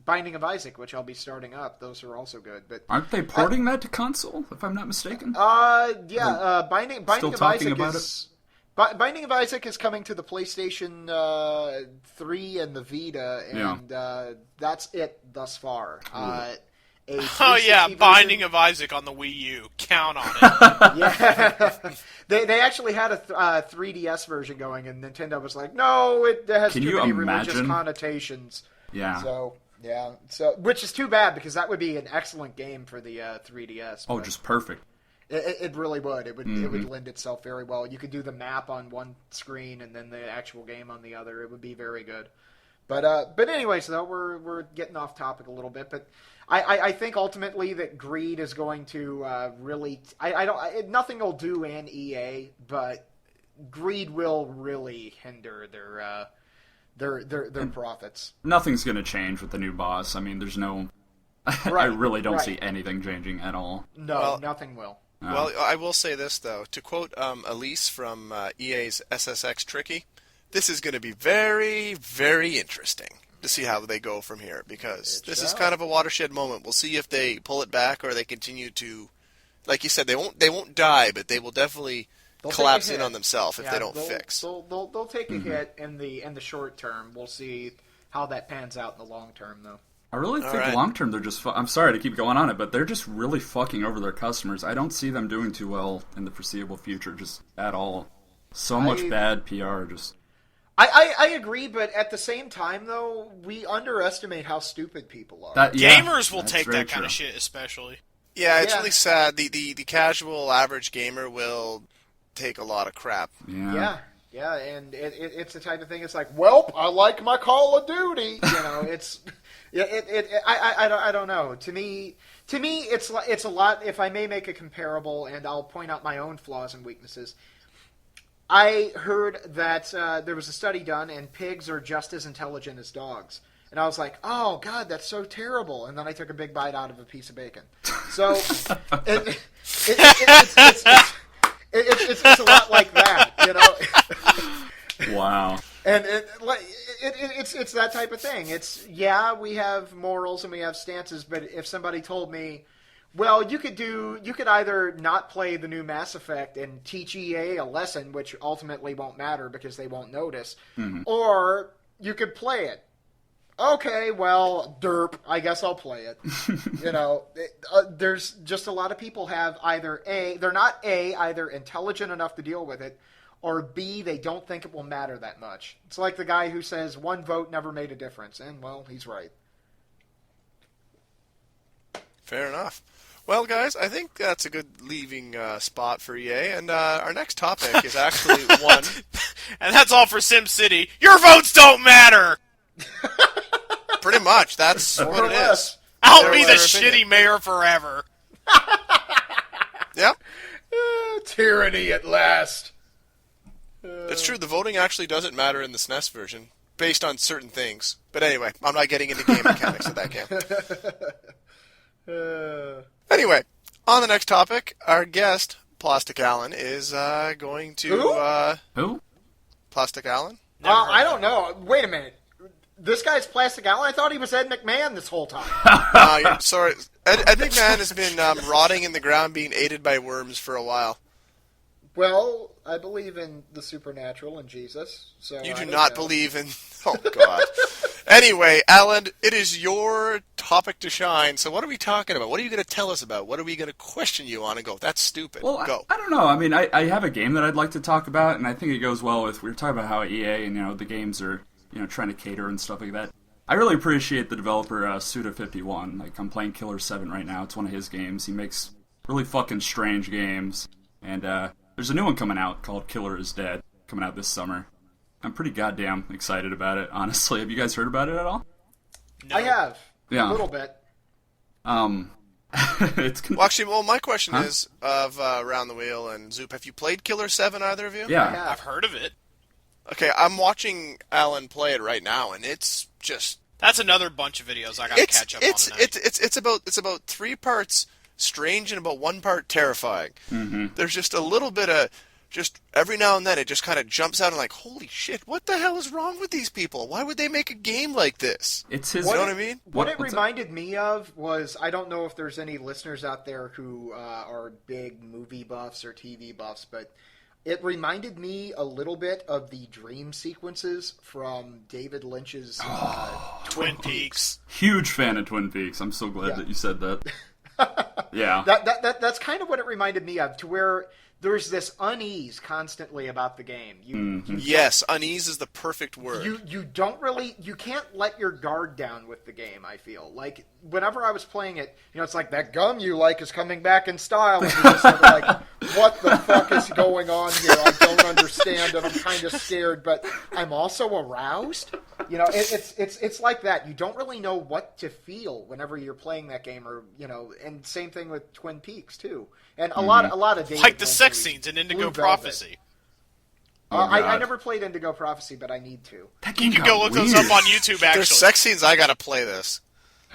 Binding of Isaac, which I'll be starting up. Those are also good. But aren't they porting that to console, if I'm not mistaken? Binding of Isaac Binding of Isaac is coming to the PlayStation 3 and the Vita, and that's it thus far. Oh yeah, Binding of Isaac on the Wii U. Count on it. Yeah, they actually had a 3DS version going, and Nintendo was like, "No, it has too many religious connotations." Yeah. So which is too bad because that would be an excellent game for the 3DS. Oh, just perfect. It really would. It would lend itself very well. You could do the map on one screen and then the actual game on the other. It would be very good. But anyways, though, we're getting off topic a little bit. But I think ultimately that greed is going to really. Nothing will do in EA, but greed will really hinder their profits. Nothing's going to change with the new boss. I mean, there's no. I really don't see anything changing at all. No, nothing will. Well, I will say this, though. To quote Elise from EA's SSX Tricky, this is going to be very, very interesting to see how they go from here, because this is kind of a watershed moment. We'll see if they pull it back or they continue to, like you said, they won't die, but they will definitely collapse in on themselves if they don't fix. They'll take a hit in the short term. We'll see how that pans out in the long term, though. I really think long term they're just. I'm sorry to keep going on it, but they're just really fucking over their customers. I don't see them doing too well in the foreseeable future, just at all. So much bad PR. Just. I agree, but at the same time, though, we underestimate how stupid people are. Gamers will take that kind of shit, especially. Yeah, it's really sad. The casual average gamer will take a lot of crap. Yeah, and it's the type of thing. It's like, welp, I like my Call of Duty. You know, it's. I don't know. To me, it's a lot. If I may make a comparable, and I'll point out my own flaws and weaknesses. I heard that there was a study done, and pigs are just as intelligent as dogs. And I was like, oh, God, that's so terrible. And then I took a big bite out of a piece of bacon. So it's a lot like that, you know? Wow. And it's that type of thing. We have morals and we have stances, but if somebody told me, well, you could either not play the new Mass Effect and teach EA a lesson, which ultimately won't matter because they won't notice, or you could play it. Okay, well, derp, I guess I'll play it. You know, there's just a lot of people have they're not either intelligent enough to deal with it, or B, they don't think it will matter that much. It's like the guy who says one vote never made a difference, and, well, he's right. Fair enough. Well, guys, I think that's a good leaving spot for EA, and our next topic is actually one... And that's all for SimCity. Your votes don't matter! Pretty much, that's what it is. I'll be the shitty mayor forever. Yep. Tyranny at last. It's true, the voting actually doesn't matter in the SNES version, based on certain things. But anyway, I'm not getting into game mechanics of that game. Anyway, on the next topic, our guest, Plasticallan, is going to... Who? Plasticallan? I don't know. Wait a minute. This guy's Plasticallan? I thought he was Ed McMahon this whole time. Sorry. Ed McMahon has been rotting in the ground, being aided by worms for a while. Well, I believe in the supernatural and Jesus. So you do not believe in... Oh, God. Anyway, Alan, it is your topic to shine. So what are we talking about? What are you going to tell us about? What are we going to question you on and go, that's stupid? Well, go. I don't know. I mean, I have a game that I'd like to talk about, and I think it goes well with... We were talking about how EA and, the games are, trying to cater and stuff like that. I really appreciate the developer, Suda51. Like, I'm playing Killer 7 right now. It's one of his games. He makes really fucking strange games. And, there's a new one coming out called Killer is Dead, coming out this summer. I'm pretty goddamn excited about it, honestly. Have you guys heard about it at all? No. I have. Yeah. A little bit. My question is, of Around the Wheel and Zoop, have you played Killer 7, either of you? Yeah. I've heard of it. Okay, I'm watching Alan play it right now, and it's just... That's another bunch of videos I gotta catch up on tonight. It's about 3 parts strange and about 1 part terrifying. Mm-hmm. There's just a little bit of... Just every now and then it just kind of jumps out and like, holy shit, what the hell is wrong with these people? Why would they make a game like this? It's his... You know what I mean? What it reminded me of was, I don't know if there's any listeners out there who are big movie buffs or TV buffs, but It reminded me a little bit of the dream sequences from David Lynch's Twin Peaks. Huge fan of Twin Peaks. I'm so glad that you said that. Yeah. That's kind of what it reminded me of, to where there's this unease constantly about the game. Yes, unease is the perfect word. You can't let your guard down with the game, I feel. Like, whenever I was playing it, it's like, that gum you like is coming back in style. And you're just sort of like, what the fuck is going on here? I don't understand, and I'm kind of scared, but I'm also aroused. It's like that. You don't really know what to feel whenever you're playing that game, or, and same thing with Twin Peaks, too. And a lot of David like the Lynch sex movies. scenes in Indigo Prophecy. I never played Indigo Prophecy, but I need to. You can go look those up on YouTube. Actually, there's sex scenes. I gotta play this.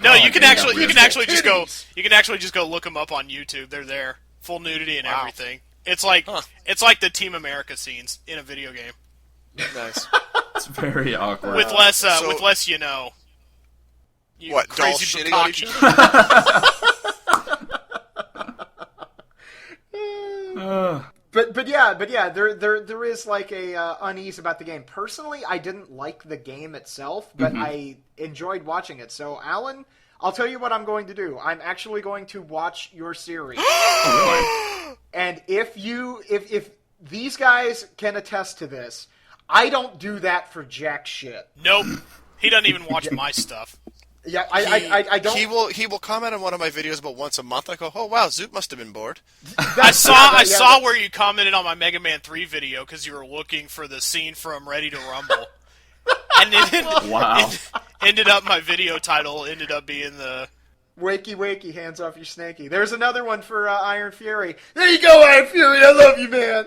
No, you can actually just go look them up on YouTube. They're there, full nudity and everything. It's like the Team America scenes in a video game. Nice. It's very awkward. With less, you what, dolls crazy shitting on each bukkake. other? But yeah, there is like a unease about the game. Personally, I didn't like the game itself, but I enjoyed watching it. So, Alan, I'll tell you what I'm going to do. I'm actually going to watch your series. And if these guys can attest to this, I don't do that for jack shit. Nope. He doesn't even watch my stuff. Yeah, I don't. He will comment on one of my videos about once a month. I go, oh wow, Zoot must have been bored. I saw where you commented on my Mega Man 3 video because you were looking for the scene from Ready to Rumble, and my video title ended up being the Wakey wakey, hands off your snaky. There's another one for Iron Fury. There you go, Iron Fury. I love you, man.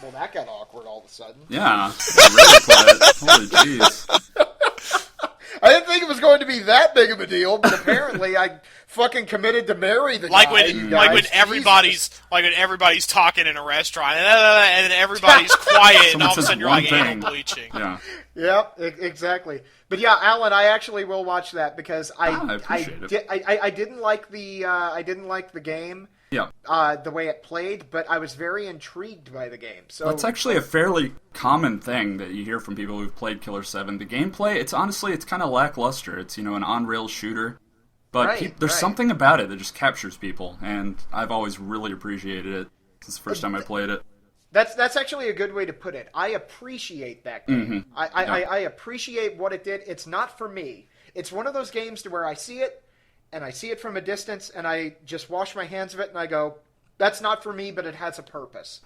Well, that got awkward all of a sudden. Yeah, really quiet. Holy jeez. I didn't think it was going to be that big of a deal, but apparently I fucking committed to marry the guy. When everybody's talking in a restaurant and then everybody's quiet and all of a sudden you're like anal bleaching. Yeah. Yep, exactly. But yeah, Alan, I actually will watch that because I didn't like the game. Yeah. The way it played, but I was very intrigued by the game. So that's actually a fairly common thing that you hear from people who've played Killer 7. The gameplay, it's kind of lackluster. It's, an on-rail shooter. But there's something about it that just captures people, and I've always really appreciated it since the first time I played it. That's actually a good way to put it. I appreciate that game. I appreciate what it did. It's not for me. It's one of those games to where I see it, and I see it from a distance, and I just wash my hands of it, and I go, that's not for me, but it has a purpose.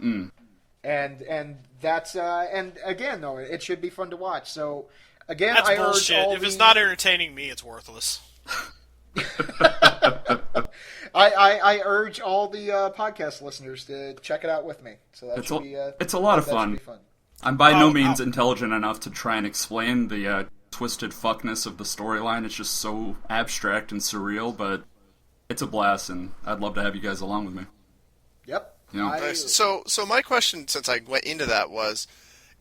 And that's and again, though, it should be fun to watch. So again, that's bullshit. If it's not entertaining me, it's worthless. I urge all the podcast listeners to check it out with me. So it's a lot of fun. I'm by no means intelligent enough to try and explain the twisted fuckness of the storyline. It's just so abstract and surreal, but it's a blast, and I'd love to have you guys along with me. Yep. Nice. So my question, since I went into that, was: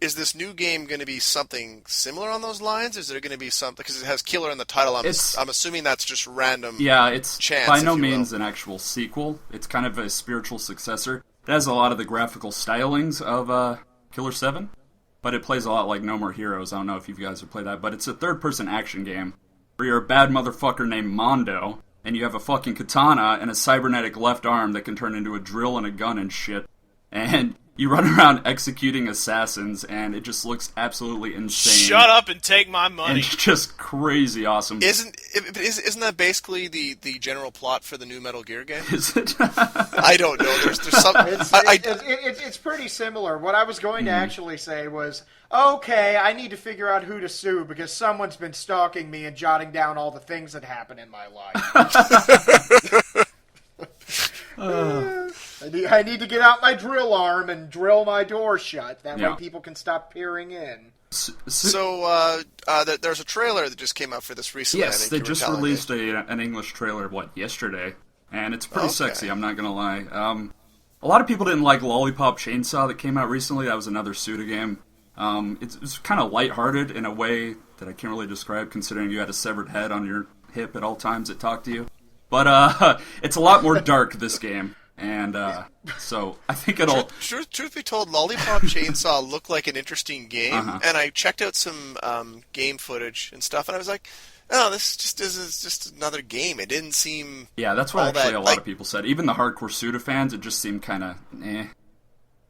is this new game going to be something similar on those lines? Is there going to be something, because it has killer in the title? I'm assuming that's just random. Yeah, it's chance, by no means an actual sequel. It's kind of a spiritual successor. It has a lot of the graphical stylings of Killer 7, but it plays a lot like No More Heroes. I don't know if you guys have played that, but it's a third-person action game where you're a bad motherfucker named Mondo, and you have a fucking katana and a cybernetic left arm that can turn into a drill and a gun and shit. And you run around executing assassins, and it just looks absolutely insane. Shut up and take my money. And it's just crazy awesome. Isn't that basically the general plot for the new Metal Gear game? Is it? I don't know. There's something. It's pretty similar. What I was going to actually say was, okay, I need to figure out who to sue because someone's been stalking me and jotting down all the things that happen in my life. I need to get out my drill arm and drill my door shut. That way people can stop peering in. So there's a trailer that just came out for this recently. Yes, they just released an English trailer, yesterday? And it's pretty sexy, I'm not going to lie. A lot of people didn't like Lollipop Chainsaw that came out recently. That was another Suda game. It's kind of lighthearted in a way that I can't really describe, considering you had a severed head on your hip at all times that talked to you. But it's a lot more dark, this game. And so I think it'll... Truth be told, Lollipop Chainsaw looked like an interesting game, and I checked out some game footage and stuff, and I was like, oh, this is just another game. It didn't seem... Yeah, that's what actually a lot of people said. Even the hardcore Suda fans, it just seemed kind of eh.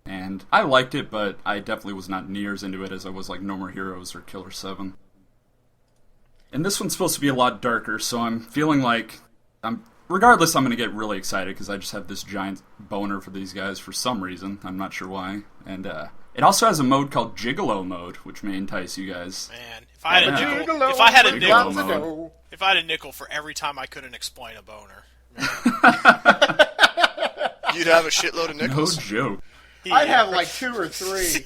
And I liked it, but I definitely was not near as into it as I was like No More Heroes or Killer 7. And this one's supposed to be a lot darker, so I'm feeling like... Regardless, I'm going to get really excited because I just have this giant boner for these guys for some reason. I'm not sure why. And it also has a mode called Gigolo mode, which may entice you guys. Man, if I had a nickel for every time I couldn't explain a boner, you'd have a shitload of nickels. No joke. Yeah. I'd have like 2 or 3.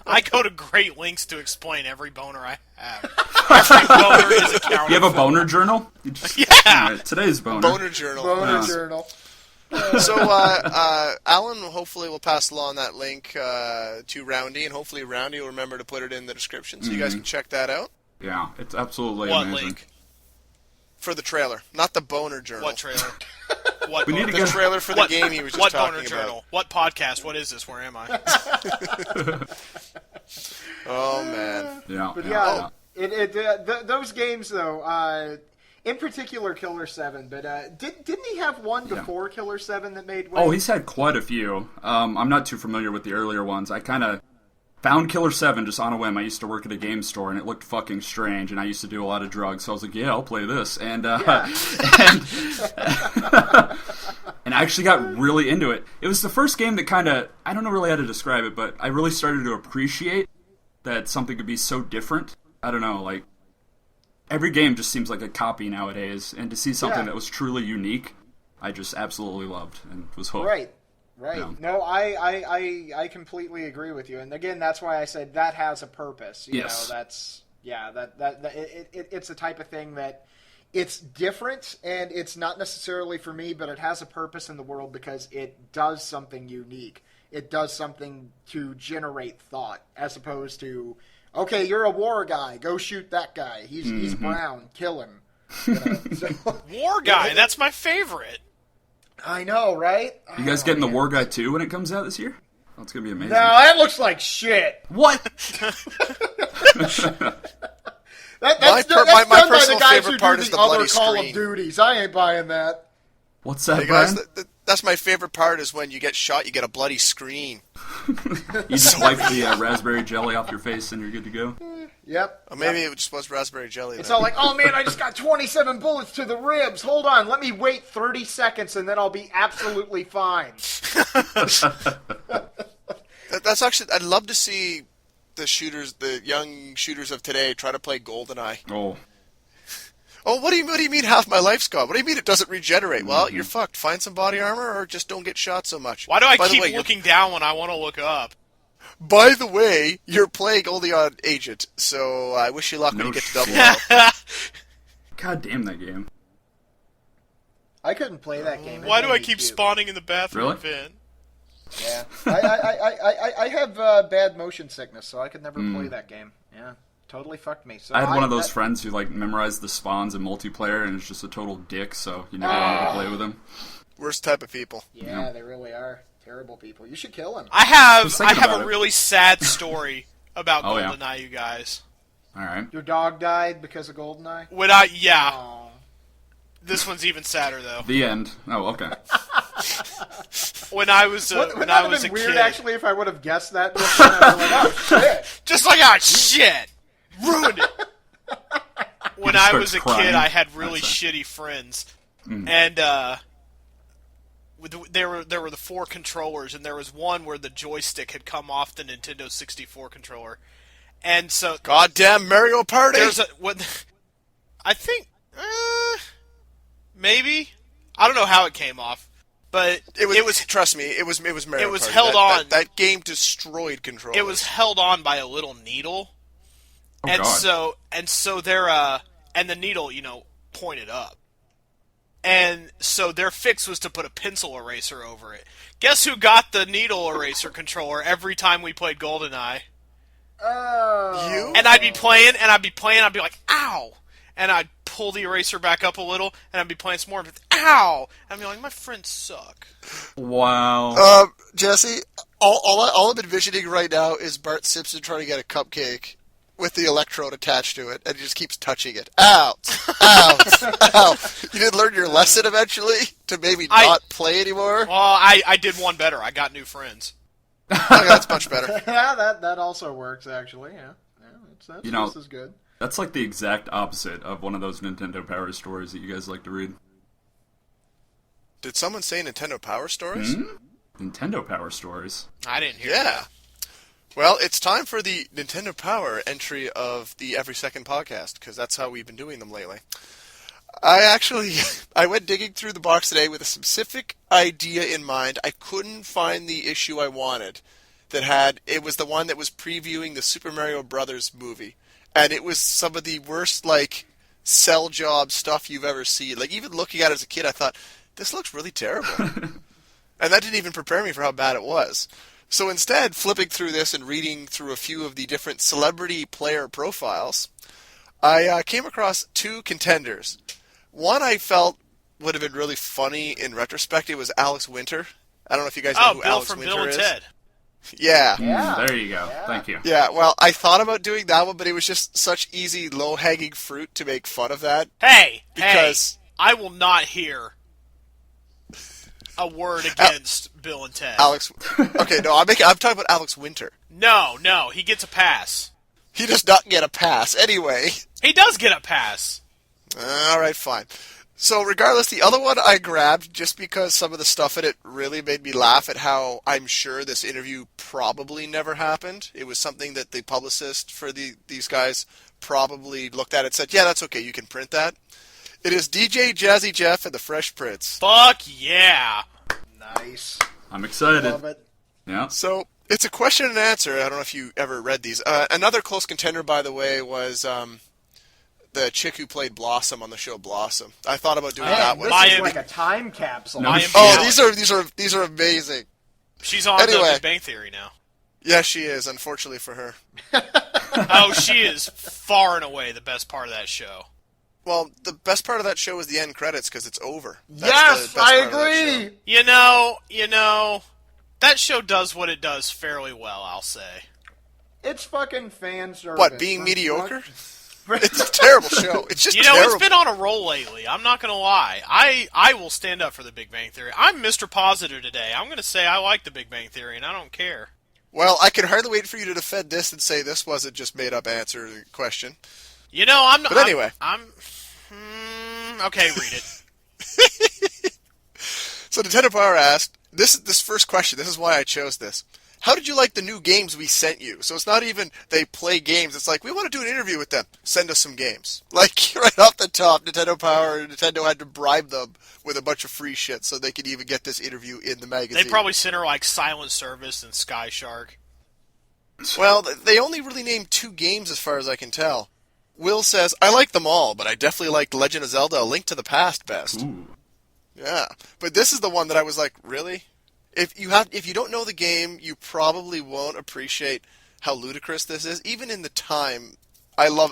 I go to great lengths to explain every boner I have. Every boner is accounted. You have a boner journal? Yeah. Right, today's boner. Boner journal. Journal. So, Alan hopefully will pass along that link to Roundy, and hopefully Roundy will remember to put it in the description so you guys can check that out. Yeah, it's absolutely What amazing. link? For the trailer, not the boner journal. What trailer? What We need to The get... trailer for the game he was just what talking boner about. journal? What podcast? What is this? Where am I? Oh, man. Yeah, But yeah. those games though, in particular Killer 7, but didn't he have one before Killer 7 that made waves? Oh, he's had quite a few. I'm not too familiar with the earlier ones. I kind of found Killer 7 just on a whim. I used to work at a game store, and it looked fucking strange, and I used to do a lot of drugs, so I was like, yeah, I'll play this. And, and I actually got really into it. It was the first game that kind of, I don't know really how to describe it, but I really started to appreciate that something could be so different. I don't know, like, every game just seems like a copy nowadays, and to see something that was truly unique, I just absolutely loved and was hooked. Right. Yeah. No, I completely agree with you, and again, that's why I said that has a purpose. You Yes. know, that's it's the type of thing that it's different, and it's not necessarily for me, but it has a purpose in the world because it does something unique. It does something to generate thought, as opposed to, okay, you're a war guy, go shoot that guy. He's brown, kill him. You know, so, War Guy. That's my favorite. I know, right? You guys getting the War Guy 2 when it comes out this year? Oh, it's going to be amazing. No, that looks like shit. What? That's My done by the personal guys favorite who part do is the the other bloody Call screen. of Duties. I ain't buying that. What's that, Hey guys, Brian? that's my favorite part is when you get shot, you get a bloody screen. You just wipe the raspberry jelly off your face and you're good to go? Yep. Or maybe it just was raspberry jelly. It's then. all like, oh man, I just got 27 bullets to the ribs. Hold on, let me wait 30 seconds and then I'll be absolutely fine. That's actually, I'd love to see the young shooters of today try to play GoldenEye. Oh. Oh, what do you mean half my life's gone? What do you mean it doesn't regenerate? Well, you're fucked. Find some body armor or just don't get shot so much. Why do I By the keep way, looking down when I want to look up? By the way, you're playing Goldie Agent, so I wish you luck when No you get to shit. double L. God damn that game. I couldn't play that game. Why do I hated keep you. spawning in the bathroom Really? vent? Yeah. I have bad motion sickness, so I could never play that game. Yeah. Totally fucked me. So I had one of those friends who like memorized the spawns in multiplayer and is just a total dick, so you never wanted to play with him. Worst type of people. Yeah, they really are. Terrible people. You should kill him. I was have thinking a about it. really sad story about Oh, yeah. GoldenEye, you guys. Alright. Your dog died because of GoldenEye? Yeah. This one's even sadder though. The end. Oh, okay. When I was Wouldn't when that I have was been a weird, kid, actually, if I would have guessed that? Just then? I was like, oh, shit. just like shit, ruined it. When I start was a crying. kid, I had really That's shitty friends, and there were the 4 controllers, and there was one where the joystick had come off the Nintendo 64 controller, and so Goddamn Mario Party! there's I think maybe I don't know how it came off, but It was. Trust me, it was Mario it was Party. held on. That game destroyed controllers. it was held on by a little needle. Oh, And God. so they're and the needle, pointed up. And so their fix was to put a pencil eraser over it. Guess who got the needle eraser controller every time we played GoldenEye? Oh. You? And I'd be playing, I'd be like, ow! And I'd pull the eraser back up a little, and I'd be playing some more, and ow! I'd be like, my friends suck. Wow. Jesse, all I'm envisioning right now is Bart Simpson trying to get a cupcake with the electrode attached to it, and he just keeps touching it. Ow! Ow! Ow! You didn't learn your lesson eventually to maybe not play anymore? Well, I did one better. I got new friends. Okay, that's much better. Yeah, that also works, actually, yeah. That's just as good. That's like the exact opposite of one of those Nintendo Power stories that you guys like to read. Did someone say Nintendo Power Stories? Nintendo Power Stories. I didn't hear that. Well, it's time for the Nintendo Power entry of the Every Second podcast, because that's how we've been doing them lately. I went digging through the box today with a specific idea in mind. I couldn't find the issue I wanted. It was the one that was previewing the Super Mario Brothers movie. And it was some of the worst, cell job stuff you've ever seen. Even looking at it as a kid, I thought, this looks really terrible. And that didn't even prepare me for how bad it was. So instead, flipping through this and reading through a few of the different celebrity player profiles, I came across two contenders. One I felt would have been really funny in retrospect. It was Alex Winter. I don't know if you guys know who Bill Alex from Winter Bill is. and Ted. Yeah. There you go. Yeah. Thank you. Yeah, well, I thought about doing that one, but it was just such easy, low-hanging fruit to make fun of that. Hey, I will not hear a word against Bill and Ted. Alex. Okay, no, I'm talking about Alex Winter. No, he gets a pass. He does not get a pass. Anyway. He does get a pass. All right, fine. So regardless, the other one I grabbed just because some of the stuff in it really made me laugh at how I'm sure this interview probably never happened. It was something that the publicist for these guys probably looked at and said, yeah, that's okay, you can print that. It is DJ Jazzy Jeff and the Fresh Prince. Fuck yeah. Nice. I'm excited. Love it. Yeah. So it's a question and answer. I don't know if you ever read these. Another close contender, by the way, was the chick who played Blossom on the show Blossom. I thought about doing that one. This is like a time capsule. No. These are amazing. She's on the Big Bang Theory now. Yeah, she is, unfortunately for her. Oh, she is far and away the best part of that show. Well, the best part of that show is the end credits because it's over. Yes, I agree. You know, that show does what it does fairly well, I'll say. It's fucking fan service. What, being mediocre? It's a terrible show. It's just terrible. It's been on a roll lately. I'm not going to lie. I will stand up for the Big Bang Theory. I'm Mr. Positive today. I'm going to say I like the Big Bang Theory, and I don't care. Well, I can hardly wait for you to defend this and say this wasn't just made-up answer to the question. You know, I'm not... But anyway. Okay, read it. So Nintendo Power asked, this first question, this is why I chose this. How did you like the new games we sent you? So it's not even they play games. It's like, we want to do an interview with them. Send us some games. Like, right off the top, Nintendo had to bribe them with a bunch of free shit so they could even get this interview in the magazine. They probably sent her, Silent Service and Sky Shark. Well, they only really named 2 games as far as I can tell. Will says, I like them all, but I definitely liked Legend of Zelda: A Link to the Past best. Ooh. Yeah, but this is the one that I was like, really? If you don't know the game, you probably won't appreciate how ludicrous this is. Even in the time, I love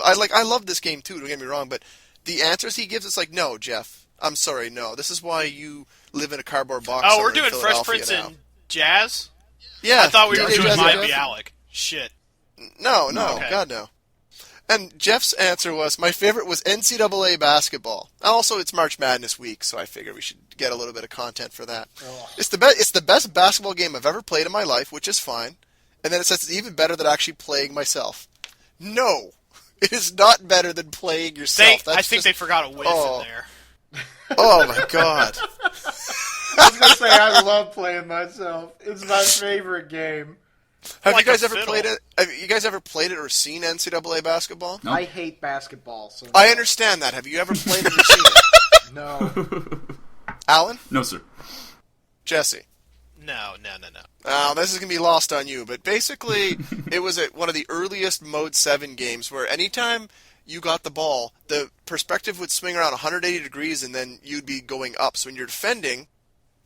this game too. Don't get me wrong, but the answers he gives, it's like, no, Jeff, I'm sorry, no. This is why you live in a cardboard box. Oh, we're doing Fresh Prince and Jazz. Yeah, I thought we were doing Might Be Jeff. Alec. Shit. No, Okay. God no. And Jeff's answer was, my favorite was NCAA basketball. Also, it's March Madness week, so I figured we should get a little bit of content for that. Oh. It's the best basketball game I've ever played in my life, which is fine. And then it says it's even better than actually playing myself. No, it is not better than playing yourself. I think they forgot a whiff in there. Oh my God. I was going to say, I love playing myself. It's my favorite game. Have Like you guys a ever fiddle. played it? Have you guys ever played it or seen NCAA basketball? No. I hate basketball. So I understand that. Have you ever played it or seen it? No. Alan? No, sir. Jesse? No. Oh, this is going to be lost on you, but basically, it was one of the earliest Mode 7 games where anytime you got the ball, the perspective would swing around 180 degrees and then you'd be going up. So when you're defending,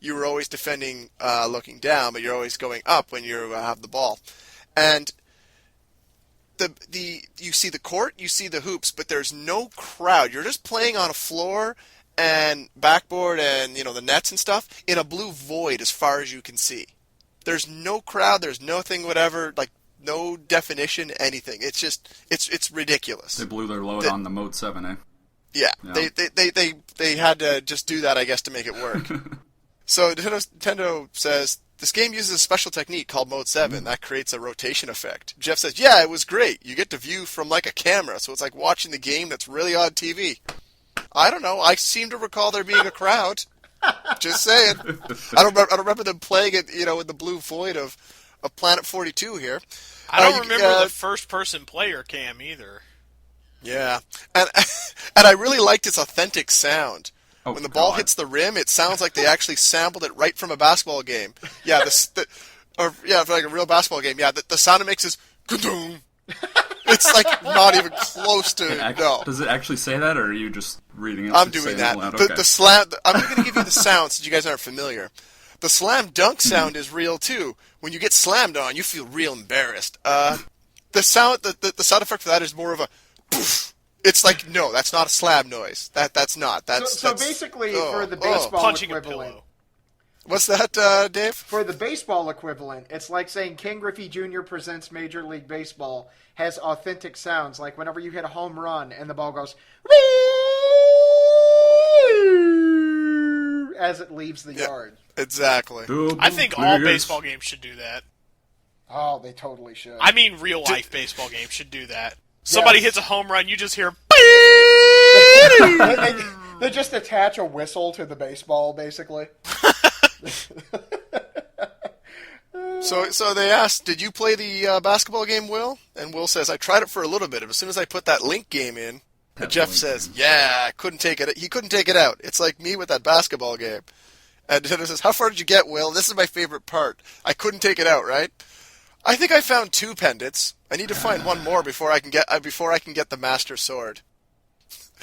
you were always defending looking down, but you're always going up when you have the ball. And you see the court, you see the hoops, but there's no crowd. You're just playing on a floor and backboard and the nets and stuff in a blue void as far as you can see. There's no crowd. There's nothing, whatever, like no definition, anything. It's just it's ridiculous. They blew their load on the Mode 7, eh? Yeah. They had to just do that, I guess, to make it work. So Nintendo says, this game uses a special technique called Mode 7 that creates a rotation effect. Jeff says, yeah, it was great. You get to view from like a camera, so it's like watching the game that's really on TV. I don't know. I seem to recall there being a crowd. Just saying. I don't remember them playing it, in the blue void of Planet 42 here. I don't remember the first-person player cam either. Yeah, and I really liked its authentic sound. Oh, when the ball hits the rim, it sounds like they actually sampled it right from a basketball game. Yeah, for like a real basketball game. Yeah, the sound it makes is ka-doom. It's like not even close to no. Does it actually say that, or are you just reading it? I'm doing that. The slam. I'm going to give you the sound since you guys aren't familiar. The slam dunk sound is real too. When you get slammed on, you feel real embarrassed. The sound, the sound effect for that is more of a poof. It's like, no, that's not a slam noise. That's not. So basically, for the baseball punching equivalent. A pillow. What's that, Dave? For the baseball equivalent, it's like saying King Griffey Jr. presents Major League Baseball has authentic sounds, like whenever you hit a home run and the ball goes as it leaves the yard. Exactly. I think all baseball games should do that. Oh, they totally should. I mean, real-life baseball games should do that. Somebody hits a home run, you just hear... They just attach a whistle to the baseball, basically. So they asked, did you play the basketball game, Will? And Will says, I tried it for a little bit. As soon as I put that Link game in, Jeff says, yeah, I couldn't take it. He couldn't take it out. It's like me with that basketball game. And Nintendo says, how far did you get, Will? This is my favorite part. I couldn't take it out, right? I think I found 2 pendants. I need to find one more before I can get the Master Sword.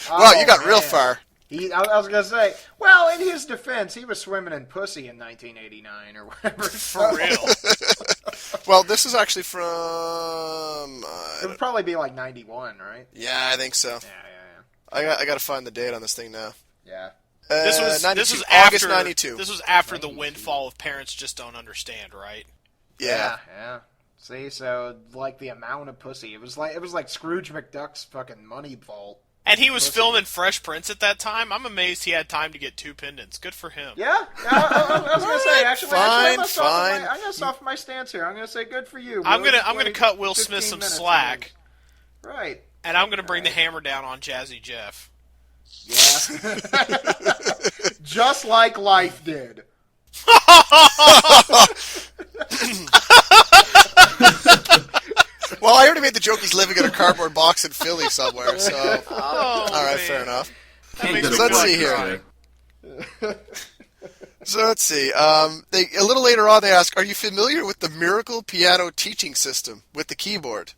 Wow, you got real far. I was going to say, well, in his defense, he was swimming in pussy in 1989 or whatever. For real. Well, this is actually from... it would probably be like 91, right? Yeah, I think so. Yeah. I got to find the date on this thing now. Yeah. This was August after 92. This was after the windfall of parents just don't understand, right? Yeah. See, so like the amount of pussy, it was like Scrooge McDuck's fucking money vault. And he was filming Fresh Prince at that time. I'm amazed he had time to get 2 pendants. Good for him. Yeah, I was gonna say actually, I'm gonna fine. soften my stance here. I'm gonna say good for you. I'm gonna cut Will Smith some slack. Right. And I'm gonna bring the hammer down on Jazzy Jeff. Yeah. Just like life did. Well, I already made the joke he's living in a cardboard box in Philly somewhere, so... all right, fair enough. That So let's see here. So let's see. A little later on, they ask, are you familiar with the Miracle Piano teaching system with the keyboard?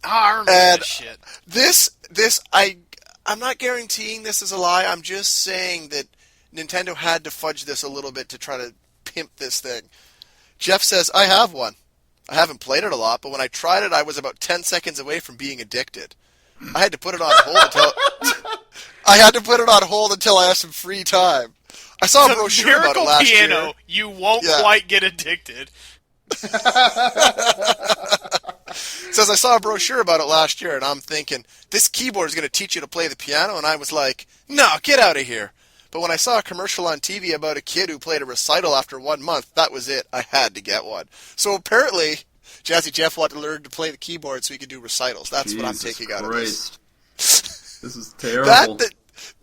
I remember that shit. I'm not guaranteeing this is a lie. I'm just saying that Nintendo had to fudge this a little bit to try to pimp this thing. Jeff says, I have one. I haven't played it a lot, but when I tried it, I was about 10 seconds away from being addicted. I had to put it on hold until I had some free time. I saw a brochure about it last year. Miracle Piano, you won't quite get addicted. Says I saw a brochure about it last year, and I'm thinking, this keyboard is going to teach you to play the piano, and I was like, no, get out of here. But when I saw a commercial on TV about a kid who played a recital after 1 month, that was it. I had to get one. So apparently, Jazzy Jeff wanted to learn to play the keyboard so he could do recitals. That's what I'm taking out of this. This is terrible.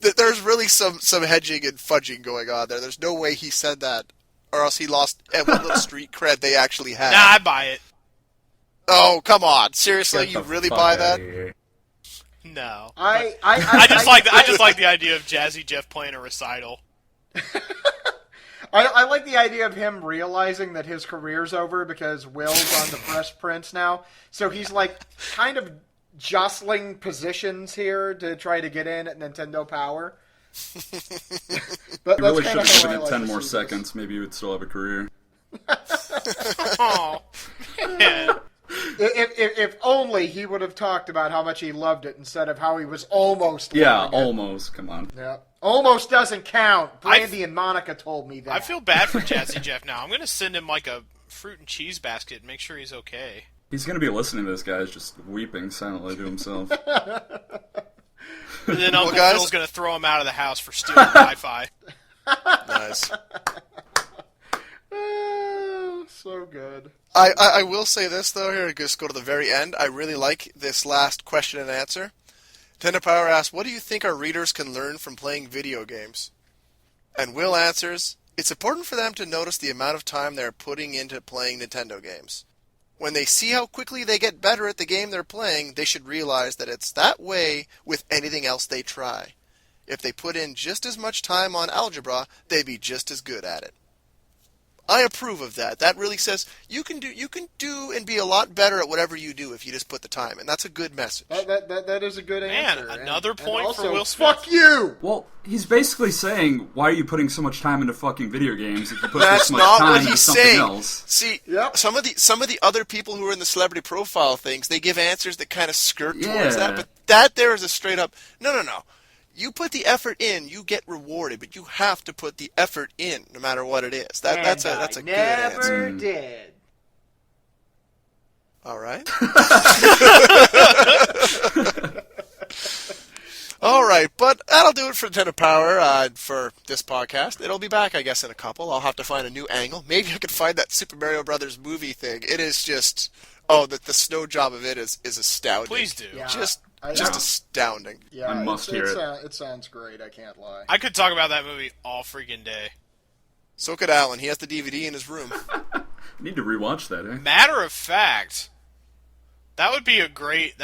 There's really some hedging and fudging going on there. There's no way he said that, or else he lost what little street cred they actually had. Nah, I buy it. Oh, come on. Seriously, you really buy that? No. I just like the idea of Jazzy Jeff playing a recital. I like the idea of him realizing that his career's over because Will's on the Fresh Prince now. So he's like kind of jostling positions here to try to get in at Nintendo Power. But You really should have given it 10 more seconds. Maybe you would still have a career. Oh, man. If only he would have talked about how much he loved it instead of how he was almost Yeah, loving it. almost. Come on. Yeah. Almost doesn't count. Brandy and Monica told me that. I feel bad for Jazzy Jeff now. I'm going to send him like a fruit and cheese basket and make sure he's okay. He's going to be listening to this guy just weeping silently to himself. And then Uncle Phil's going to throw him out of the house for stealing Wi-Fi. Nice. Oh, so good. I will say this, though, here, just go to the very end. I really like this last question and answer. Tender Power asks, what do you think our readers can learn from playing video games? And Will answers, it's important for them to notice the amount of time they're putting into playing Nintendo games. When they see how quickly they get better at the game they're playing, they should realize that it's that way with anything else they try. If they put in just as much time on algebra, they'd be just as good at it. I approve of that. That really says you can do and be a lot better at whatever you do if you just put the time in. That's a good message. That is a good answer. Man, another point also, for Will Smith. Fuck you! Well, he's basically saying, why are you putting so much time into fucking video games if you put That's this much not time what into he's something saying. else? See, Yep. some of the other people who are in the celebrity profile things, they give answers that kind of skirt towards that, but that there is a straight up, no. You put the effort in, you get rewarded, but you have to put the effort in, no matter what it is. That's a good answer. Never did. All right. All right, but that'll do it for Nintendo Power for this podcast. It'll be back, I guess, in a couple. I'll have to find a new angle. Maybe I could find that Super Mario Brothers movie thing. It is just, the snow job of it is astounding. Please do. Yeah. Just astounding. Yeah, I must hear it. It sounds great, I can't lie. I could talk about that movie all freaking day. So could Alan. He has the DVD in his room. Need to rewatch that, eh? Matter of fact, that would be a great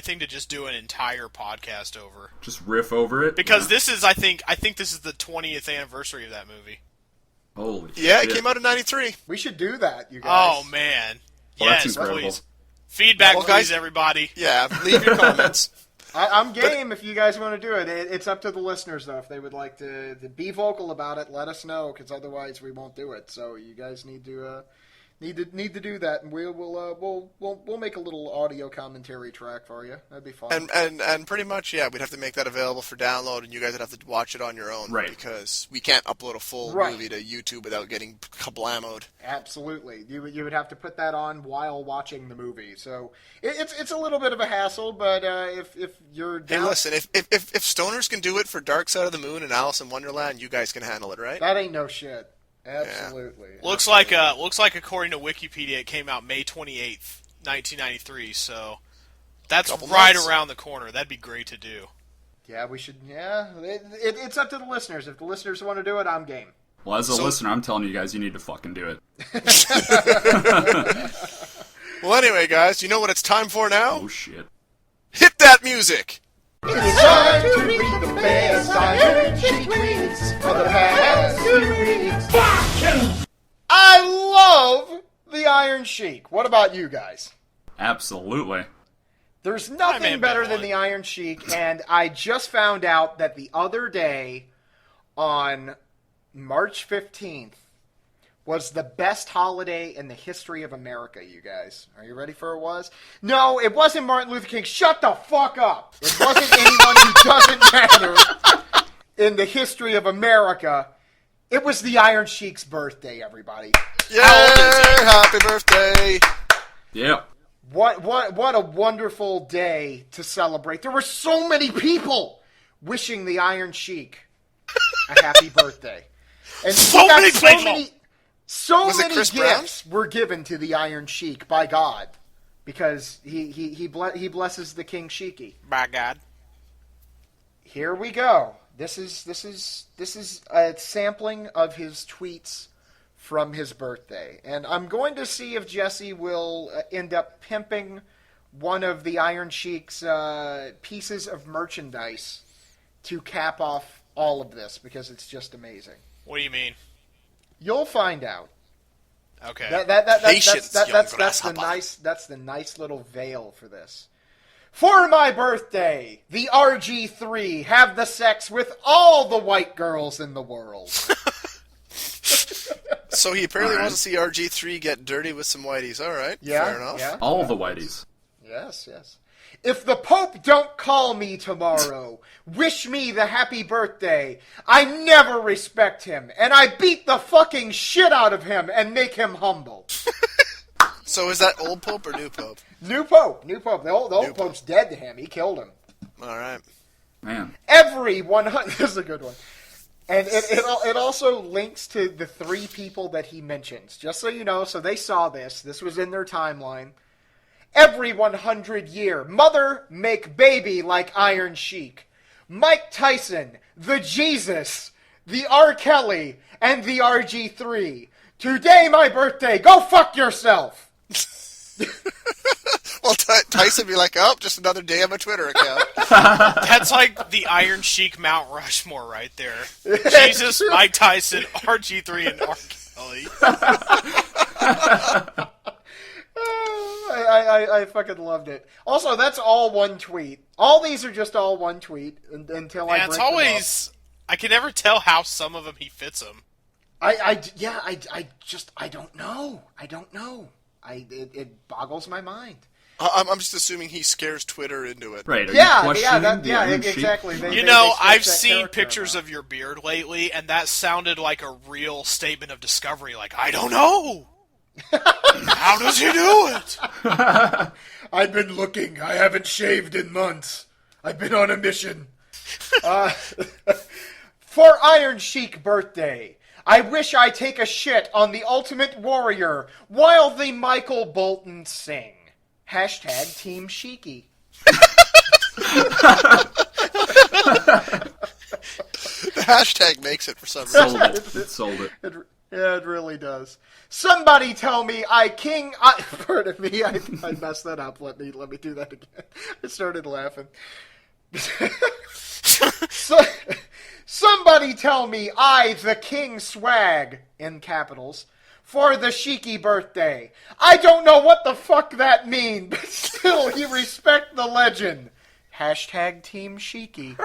thing to just do an entire podcast over. Just riff over it? Because this is, I think this is the 20th anniversary of that movie. Holy Yeah, shit. it came out in 93. We should do that, you guys. Oh, man. Well, that's Yes, incredible. please. Feedback, Well, please, guys- everybody. Yeah, leave your comments. I'm game if you guys want to do it. It's up to the listeners, though. If they would like to be vocal about it, let us know, because otherwise we won't do it. So you guys need to do that, and we'll make a little audio commentary track for you. That'd be fun. And pretty much, yeah, we'd have to make that available for download, and you guys would have to watch it on your own. Right. Because we can't upload a full Right. movie to YouTube without getting kablamoed. Absolutely, you would have to put that on while watching the movie. So it's a little bit of a hassle, but if you're Hey, down, listen, if stoners can do it for Dark Side of the Moon and Alice in Wonderland, you guys can handle it, right? that ain't no shit. Absolutely. Looks like according to Wikipedia, it came out May 28th, 1993. So that's Couple right months. around the corner. That'd be great to do. Yeah, we should. Yeah, it's up to the listeners. If the listeners want to do it, I'm game. Well, as a listener, I'm telling you guys, you need to fucking do it. Well, anyway, guys, you know what it's time for now? Oh, shit. Hit that music! It's time to read the best Iron Sheik tweets of the past 2 weeks. I love the Iron Sheik. What about you guys? Absolutely. There's nothing better than the Iron Sheik, and I just found out that the other day, on March 15th, was the best holiday in the history of America, you guys. Are you ready for it was? No, it wasn't Martin Luther King. Shut the fuck up. It wasn't anyone who doesn't matter in the history of America. It was the Iron Sheik's birthday, everybody. Yay! Happy birthday! Yeah. What a wonderful day to celebrate. There were so many people wishing the Iron Sheik a happy birthday. And So many people! So Was it many Chris gifts were given to the Iron Sheik by God, because he blesses the King Sheiky. By God. Here we go. This is a sampling of his tweets from his birthday, and I'm going to see if Jesse will end up pimping one of the Iron Sheik's pieces of merchandise to cap off all of this, because it's just amazing. What do you mean? You'll find out. Okay. Patience, young That's the grasshopper. that's the nice little veil for this. For my birthday, the RG3 have the sex with all the white girls in the world. So he apparently All right. wants to see RG3 get dirty with some whiteys. All right, Yeah, fair enough. yeah. All the whiteys. Yes, yes. If the Pope don't call me tomorrow, wish me the happy birthday. I never respect him, and I beat the fucking shit out of him and make him humble. So is that old Pope or new Pope? New Pope, new Pope. The old New Pope's dead to him. He killed him. All right. Man. Every 100... This is a good one. And it also links to the 3 people that he mentions. Just so you know, so they saw this. This was in their timeline. Every 100 year, mother make baby like Iron Sheik. Mike Tyson, the Jesus, the R. Kelly, and the RG3. Today my birthday, go fuck yourself! Well, Tyson be like, oh, just another day on my Twitter account. That's like the Iron Sheik Mount Rushmore right there. Jesus, Mike Tyson, RG3, and R. Kelly. I fucking loved it. Also, that's all one tweet. All these are just all one tweet until I break it's them always... I can never tell how some of them he fits them. I don't know. I don't know. It boggles my mind. I'm just assuming he scares Twitter into it. Right. Are Yeah, you questioning the yeah, Iron Sheik? exactly. You know, they I've stretch that seen character pictures out. of your beard lately, and that sounded like a real statement of discovery. Like, I don't know. How does he do it? I've been looking. I haven't shaved in months. I've been on a mission. For Iron Sheik birthday, I wish I take a shit on the Ultimate Warrior while the Michael Bolton sing. Hashtag Team Sheiky. The hashtag makes it for some reason. Sold it. It sold it. Yeah, it really does. Somebody tell me pardon me, I messed that up. Let me do that again. I started laughing. Somebody tell me the King Swag, in capitals, for the Sheiky birthday. I don't know what the fuck that means, but still, you respect the legend. Hashtag Team Sheiky.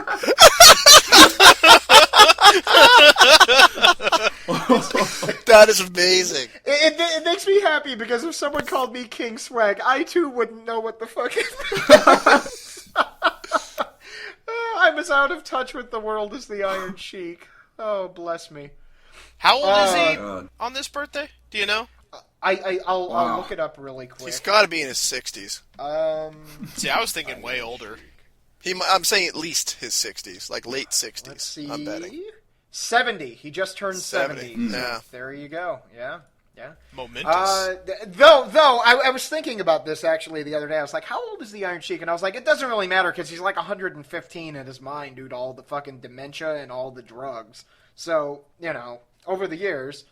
That is amazing. It makes me happy because if someone called me King Swag, I too wouldn't know what the fuck it means. I'm as out of touch with the world as the Iron Sheik. Oh, bless me. How old is he God. on this birthday? Do you know? I'll look it up really quick. He's got to be in his 60s. See, I was thinking way older. I'm saying at least his 60s, like late 60s. Let's see. I'm betting. 70. He just turned 70. Yeah. There you go. Yeah. Momentous. Though I was thinking about this actually the other day. I was like, how old is the Iron Sheik? And I was like, it doesn't really matter because he's like 115 in his mind due to all the fucking dementia and all the drugs. So, over the years.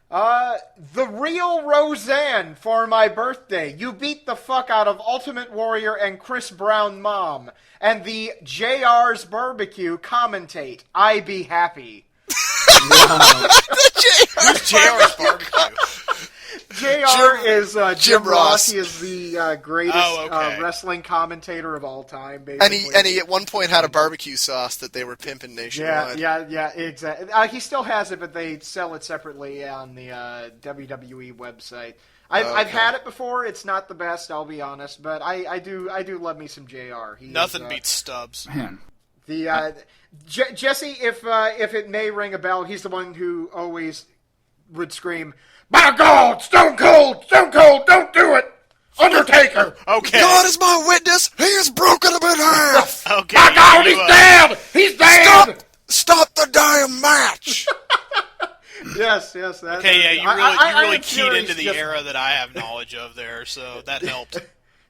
The real Roseanne for my birthday. You beat the fuck out of Ultimate Warrior and Chris Brown Mom. And the JR's Barbecue commentate. I be happy. Who's JR's Barbecue? JR is Jim Ross. Ross. He is the greatest wrestling commentator of all time, basically. And he at one point had a barbecue sauce that they were pimping nationwide. Yeah, exactly. He still has it, but they sell it separately on the WWE website. I've had it before. It's not the best, I'll be honest, but I do love me some JR. Nothing beats Stubbs. Man. Jesse, if it may ring a bell, he's the one who always would scream, "By God, Stone Cold, don't do it! Undertaker!" Okay. God is my witness. He is broken him in half. Okay. "My God, he's dead! He's dead!" Stop the damn match. Yes. That, Okay, yeah, you really Iron keyed Fury's into the just- era that I have knowledge of there, so that helped.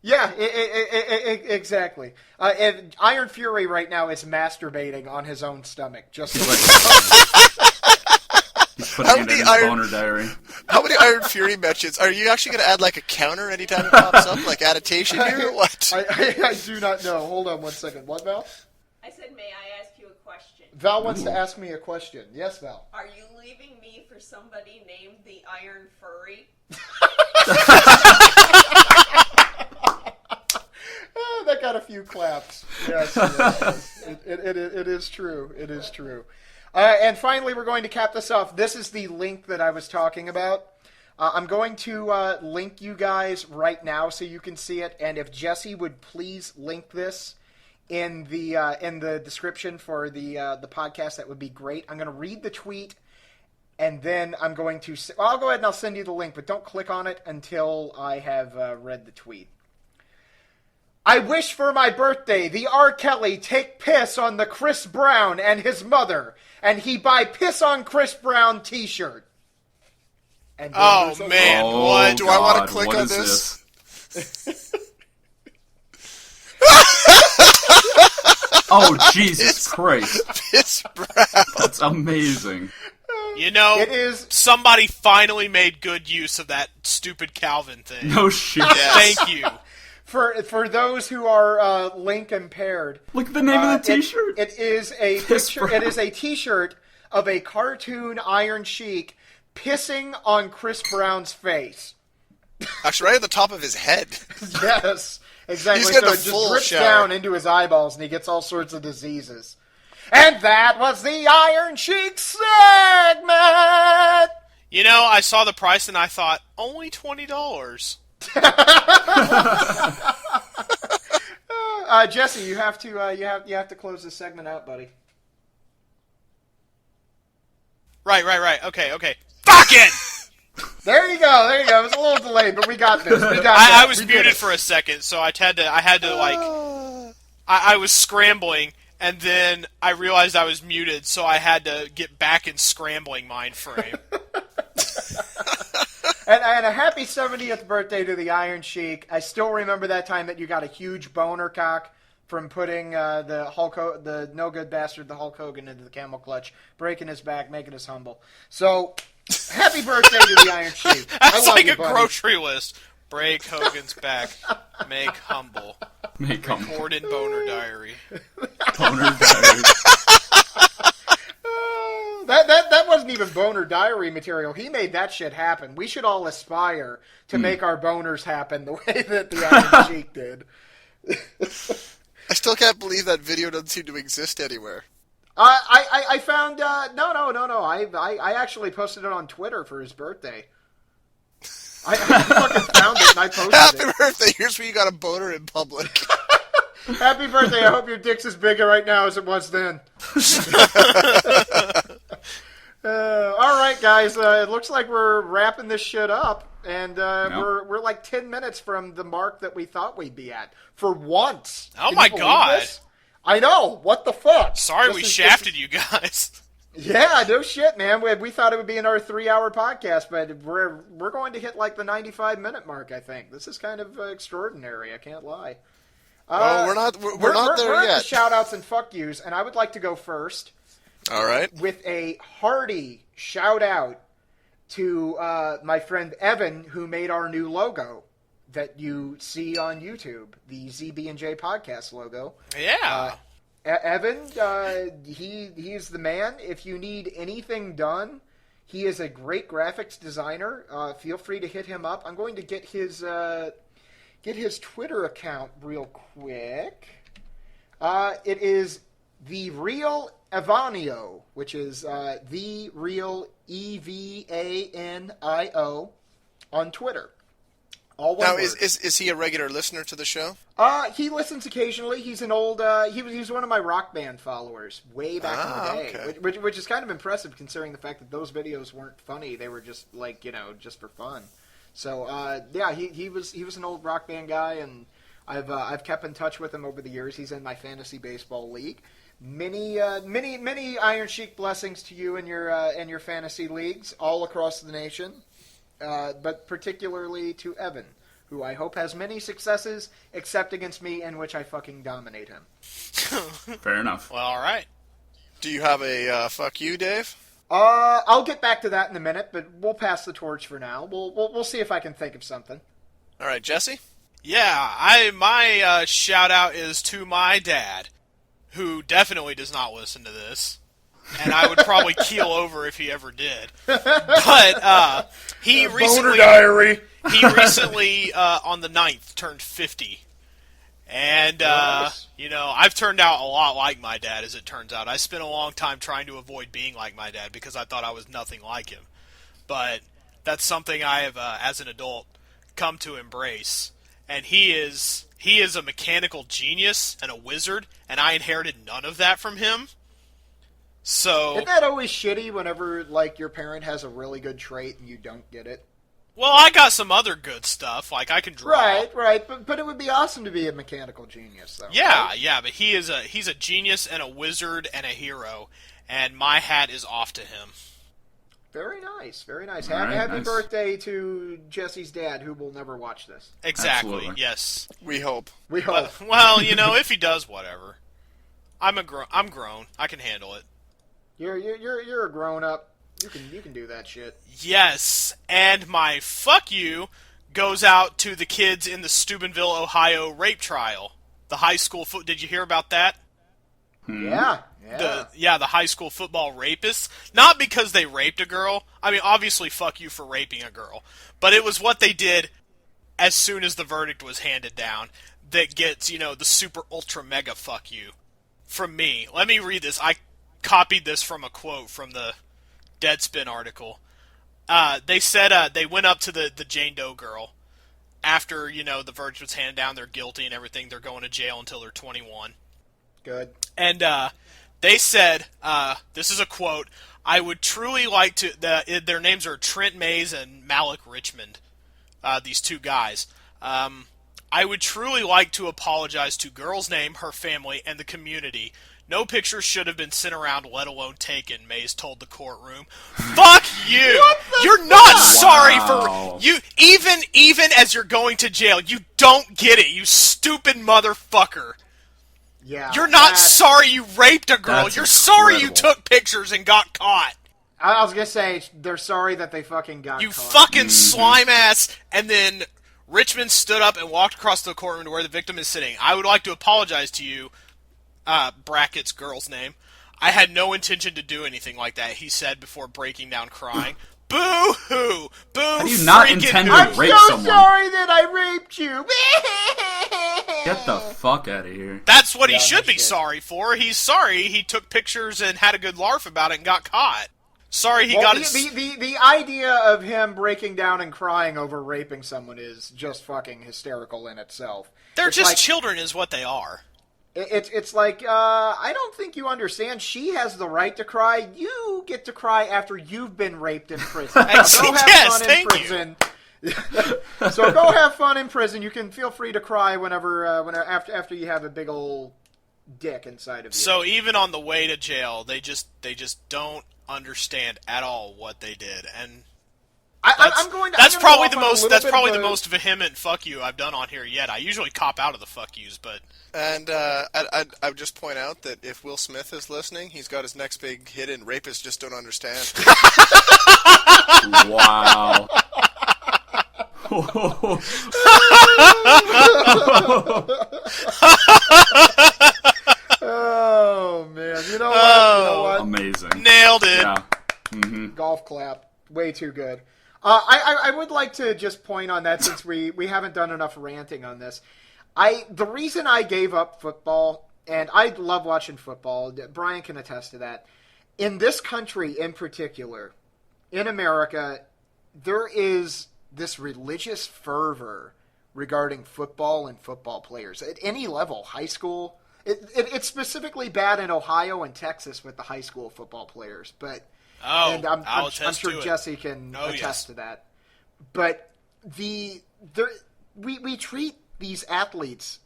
Yeah, exactly. And Iron Fury right now is masturbating on his own stomach. Just He's putting it in his boner diary. How many Iron Fury matches? Are you actually going to add like a counter anytime it pops up, like adaptation here? Or what? I do not know. Hold on one second. What, Val? I said, may I ask you a question? Val wants to ask me a question. Yes, Val. Are you leaving me for somebody named the Iron Furry? That got a few claps. Yes. It is true. It is true. And finally, we're going to cap this off. This is the link that I was talking about. I'm going to link you guys right now so you can see it. And if Jesse would please link this in the description for the podcast, that would be great. I'm going to read the tweet, and then I'm going to... I'll go ahead and I'll send you the link, but don't click on it until I have read the tweet. I wish for my birthday the R. Kelly take piss on the Chris Brown and his mother, and he buy piss on Chris Brown t-shirt. And oh man, what? Do I want to click on this? Oh, Jesus Christ. Piss Brown. That's amazing. You know, it is... somebody finally made good use of that stupid Calvin thing. No shit. Thank you. For those who are link impaired, look at the name of the T-shirt. It is a picture. It is a T-shirt of a cartoon Iron Sheik pissing on Chris Brown's face. Actually, right at the top of his head. Yes, exactly. He's So getting it a just full drips shower. down into his eyeballs, and he gets all sorts of diseases. And that was the Iron Sheik segment. You know, I saw the price and I thought only $20. Jesse, you have to close this segment out, buddy. Right. Okay. Fucking! There you go. It was a little delayed, but we got this. I was muted for a second, so I had to like, I was scrambling, and then I realized I was muted, so I had to get back in scrambling mind frame. And a happy 70th birthday to the Iron Sheik. I still remember that time that you got a huge boner cock from putting the no good bastard, the Hulk Hogan, into the camel clutch, breaking his back, making us humble. So, happy birthday to the Iron Sheik. That's like you, a buddy. grocery list. Break Hogan's back. Make humble. Make humble. Record in boner diary. Boner diary. That wasn't even boner diary material. He made that shit happen. We should all aspire to make our boners happen the way that the Iron Sheik did. I still can't believe that video doesn't seem to exist anywhere. I found no. I actually posted it on Twitter for his birthday. I fucking found it and I posted Happy it. birthday! Here's where you got a boner in public. Happy birthday! I hope your dick's as big right now as it was then. All right, guys. It looks like we're wrapping this shit up, and we're like 10 minutes from the mark that we thought we'd be at for once. Oh Can my you believe God. this? I know. What the fuck? Sorry This we is- shafted you guys. Yeah, no shit, man. We thought it would be another 3-hour podcast, but we're going to hit like the 95-minute mark. I think this is kind of extraordinary. I can't lie. Oh, we're not there we're yet. At the shout-outs and fuck yous, and I would like to go first All right. with a hearty shout-out to my friend Evan, who made our new logo that you see on YouTube, the ZB&J podcast logo. Yeah. Evan, he's the man. If you need anything done, he is a great graphics designer. Feel free to hit him up. I'm going to get his Twitter account real quick. It is The Real Evanio, which is The Real EVANIO on Twitter. All one Now, word. is he a regular listener to the show? He listens occasionally. He's an old. He was one of my Rock Band followers way back in the day, okay. which is kind of impressive considering the fact that those videos weren't funny. They were just like just for fun. So yeah, he was an old Rock Band guy, and I've kept in touch with him over the years. He's in my fantasy baseball league. Many Iron Sheik blessings to you and your fantasy leagues all across the nation. But particularly to Evan, who I hope has many successes, except against me, in which I fucking dominate him. Fair enough. Well, all right. Do you have a fuck you, Dave? I'll get back to that in a minute, but we'll pass the torch for now. We'll see if I can think of something. All right, Jesse? Yeah, my shout-out is to my dad, who definitely does not listen to this. And I would probably keel over if he ever did. But Boner diary. he recently on the 9th turned 50, And, Nice. I've turned out a lot like my dad, as it turns out. I spent a long time trying to avoid being like my dad because I thought I was nothing like him. But that's something I have, as an adult, come to embrace. And he is a mechanical genius and a wizard, and I inherited none of that from him. So, isn't that always shitty whenever, like, your parent has a really good trait and you don't get it? well, I got some other good stuff, like I can draw. Right. But it would be awesome to be a mechanical genius, though. Yeah, right? yeah, but he's a genius and a wizard and a hero, and my hat is off to him. Very nice, very nice. All right, Happy nice. birthday to Jesse's dad, who will never watch this. Exactly, Absolutely. yes. We hope. We hope. Well, if he does, whatever. I'm grown. I can handle it. You're a grown up. You can do that shit. Yes, and my fuck you goes out to the kids in the Steubenville, Ohio rape trial. The high school did you hear about that? Yeah. The high school football rapists. Not because they raped a girl. I mean, obviously, fuck you for raping a girl. But it was what they did as soon as the verdict was handed down that gets, the super ultra mega fuck you from me. Let me read this. I copied this from a quote from the Deadspin article. They said they went up to the Jane Doe girl after, the verdict was handed down. They're guilty and everything. They're going to jail until they're 21. Good. And they said, this is a quote, I would truly like to, their names are Trent Mays and Malik Richmond, these two guys. I would truly like to apologize to girl's name, her family, and the community. No pictures should have been sent around, let alone taken, Mays told the courtroom. Fuck you! You're not sorry for you. Even as you're going to jail, you don't get it, you stupid motherfucker. Yeah. You're not sorry you raped a girl. That's You're sorry you incredible. took pictures and got caught. I was gonna say they're sorry that they fucking got You caught. fucking slime ass. And then Richmond stood up and walked across the courtroom to where the victim is sitting. I would like to apologize to you, brackets girl's name. I had no intention to do anything like that, he said before breaking down crying. Boo-hoo! Boo How do you not freaking intend hoo. to I'm rape so someone? sorry that I raped you. Get the fuck out of here. That's what he Yeah, should no be shit. sorry for. He's sorry he took pictures and had a good larf about it and got caught. Sorry he Well, got his... the idea of him breaking down and crying over raping someone is just fucking hysterical in itself. They're It's just like- children is what they are. It's like, I don't think you understand. She has the right to cry. You get to cry after you've been raped in prison. So go have Yes, fun in thank you. prison. So go have fun in prison. You can feel free to cry whenever after you have a big old dick inside of you. So even on the way to jail, they just don't understand at all what they did, and I'm going to. that's I'm probably gonna go off on a little that's bit probably of the a- most vehement fuck you I've done on here yet. I usually cop out of the fuck yous, but And I would just point out that if Will Smith is listening, he's got his next big hit in Rapists Just Don't Understand. Wow. Oh man, you know what? You know what? Amazing. nailed it. Yeah. Golf clap. Way too good. I would like to just point on that since we haven't done enough ranting on this. The reason I gave up football, and I love watching football, Brian can attest to that. In this country in particular, in America, there is this religious fervor regarding football and football players at any level, high school. It's specifically bad in Ohio and Texas with the high school football players, but and I'm attest sure to it. Jesse can Oh, attest yes. to that. But we treat these athletes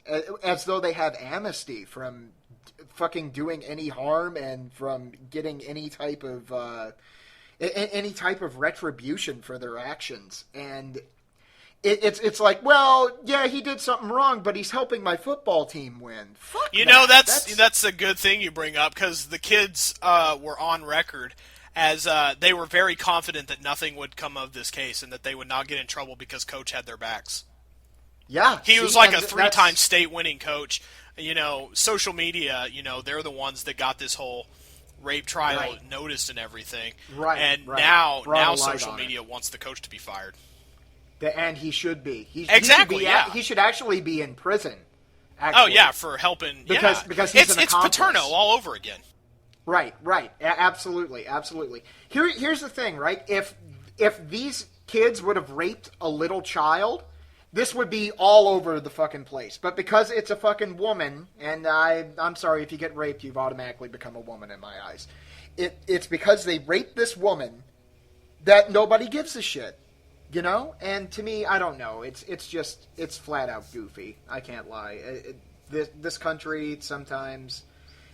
as though they have amnesty from fucking doing any harm and from getting any type of retribution for their actions. And it's like, well, yeah, he did something wrong, but he's helping my football team win. Fuck You that. know, that's a good thing you bring up, because the kids were on record as they were very confident that nothing would come of this case and that they would not get in trouble because Coach had their backs. Yeah, He was like a 3-time state-winning coach. You know, social media, they're the ones that got this whole rape trial Right. noticed and everything. Right, And right. now Brought a light social on it. media wants the coach to be fired. And he should be. Exactly, He should yeah. he should actually be in prison Actually. Oh yeah, for helping. Because he's an it's accomplice. Paterno all over again. Right. Absolutely. Here's the thing, right? If these kids would have raped a little child, this would be all over the fucking place. But because it's a fucking woman, and I'm sorry, if you get raped, you've automatically become a woman in my eyes. It's because they raped this woman that nobody gives a shit. You know? And to me, I don't know. It's flat out goofy. I can't lie. This country, sometimes...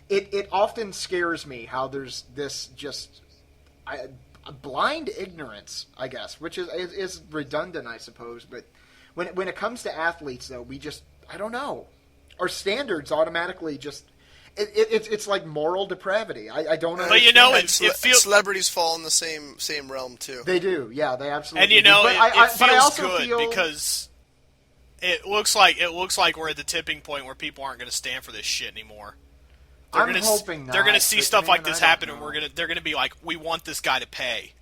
It often scares me how there's this just blind ignorance, I guess, which is redundant, I suppose. But when it comes to athletes, though, I don't know. Our standards automatically just... It's like moral depravity. I don't understand. But you know, it feels celebrities fall in the same realm too. They do, yeah, they absolutely. And you know, do. it feels good because it looks like we're at the tipping point where people aren't going to stand for this shit anymore. I'm hoping not. They're going to see stuff like this happen, and know. they're going to be like, we want this guy to pay.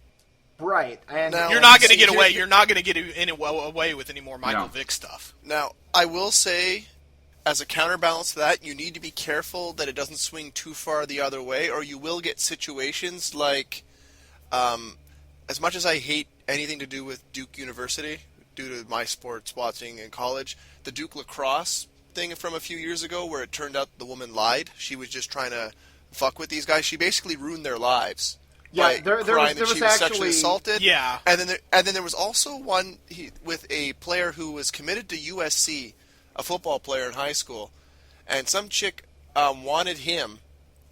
Right, and now, you're not going to get away. You're not going to get away with any more Michael Vick stuff. Now, I will say, as a counterbalance to that, you need to be careful that it doesn't swing too far the other way, or you will get situations like, as much as I hate anything to do with Duke University, due to my sports watching in college, the Duke lacrosse thing from a few years ago where it turned out the woman lied. She was just trying to fuck with these guys. She basically ruined their lives. Yeah, there was she was sexually assaulted. Yeah. And then there was also one with a player who was committed to USC, a football player in high school, and some chick wanted him,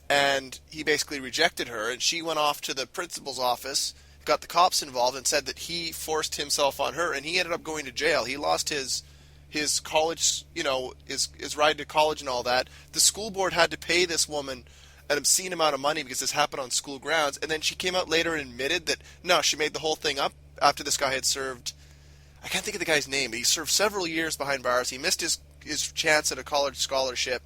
and he basically rejected her, and she went off to the principal's office, got the cops involved, and said that he forced himself on her, and he ended up going to jail. He lost his college, his ride to college and all that. The school board had to pay this woman an obscene amount of money because this happened on school grounds, and then she came out later and admitted that, no, she made the whole thing up after this guy had served, I can't think of the guy's name, but he served several years behind bars. He missed his chance at a college scholarship,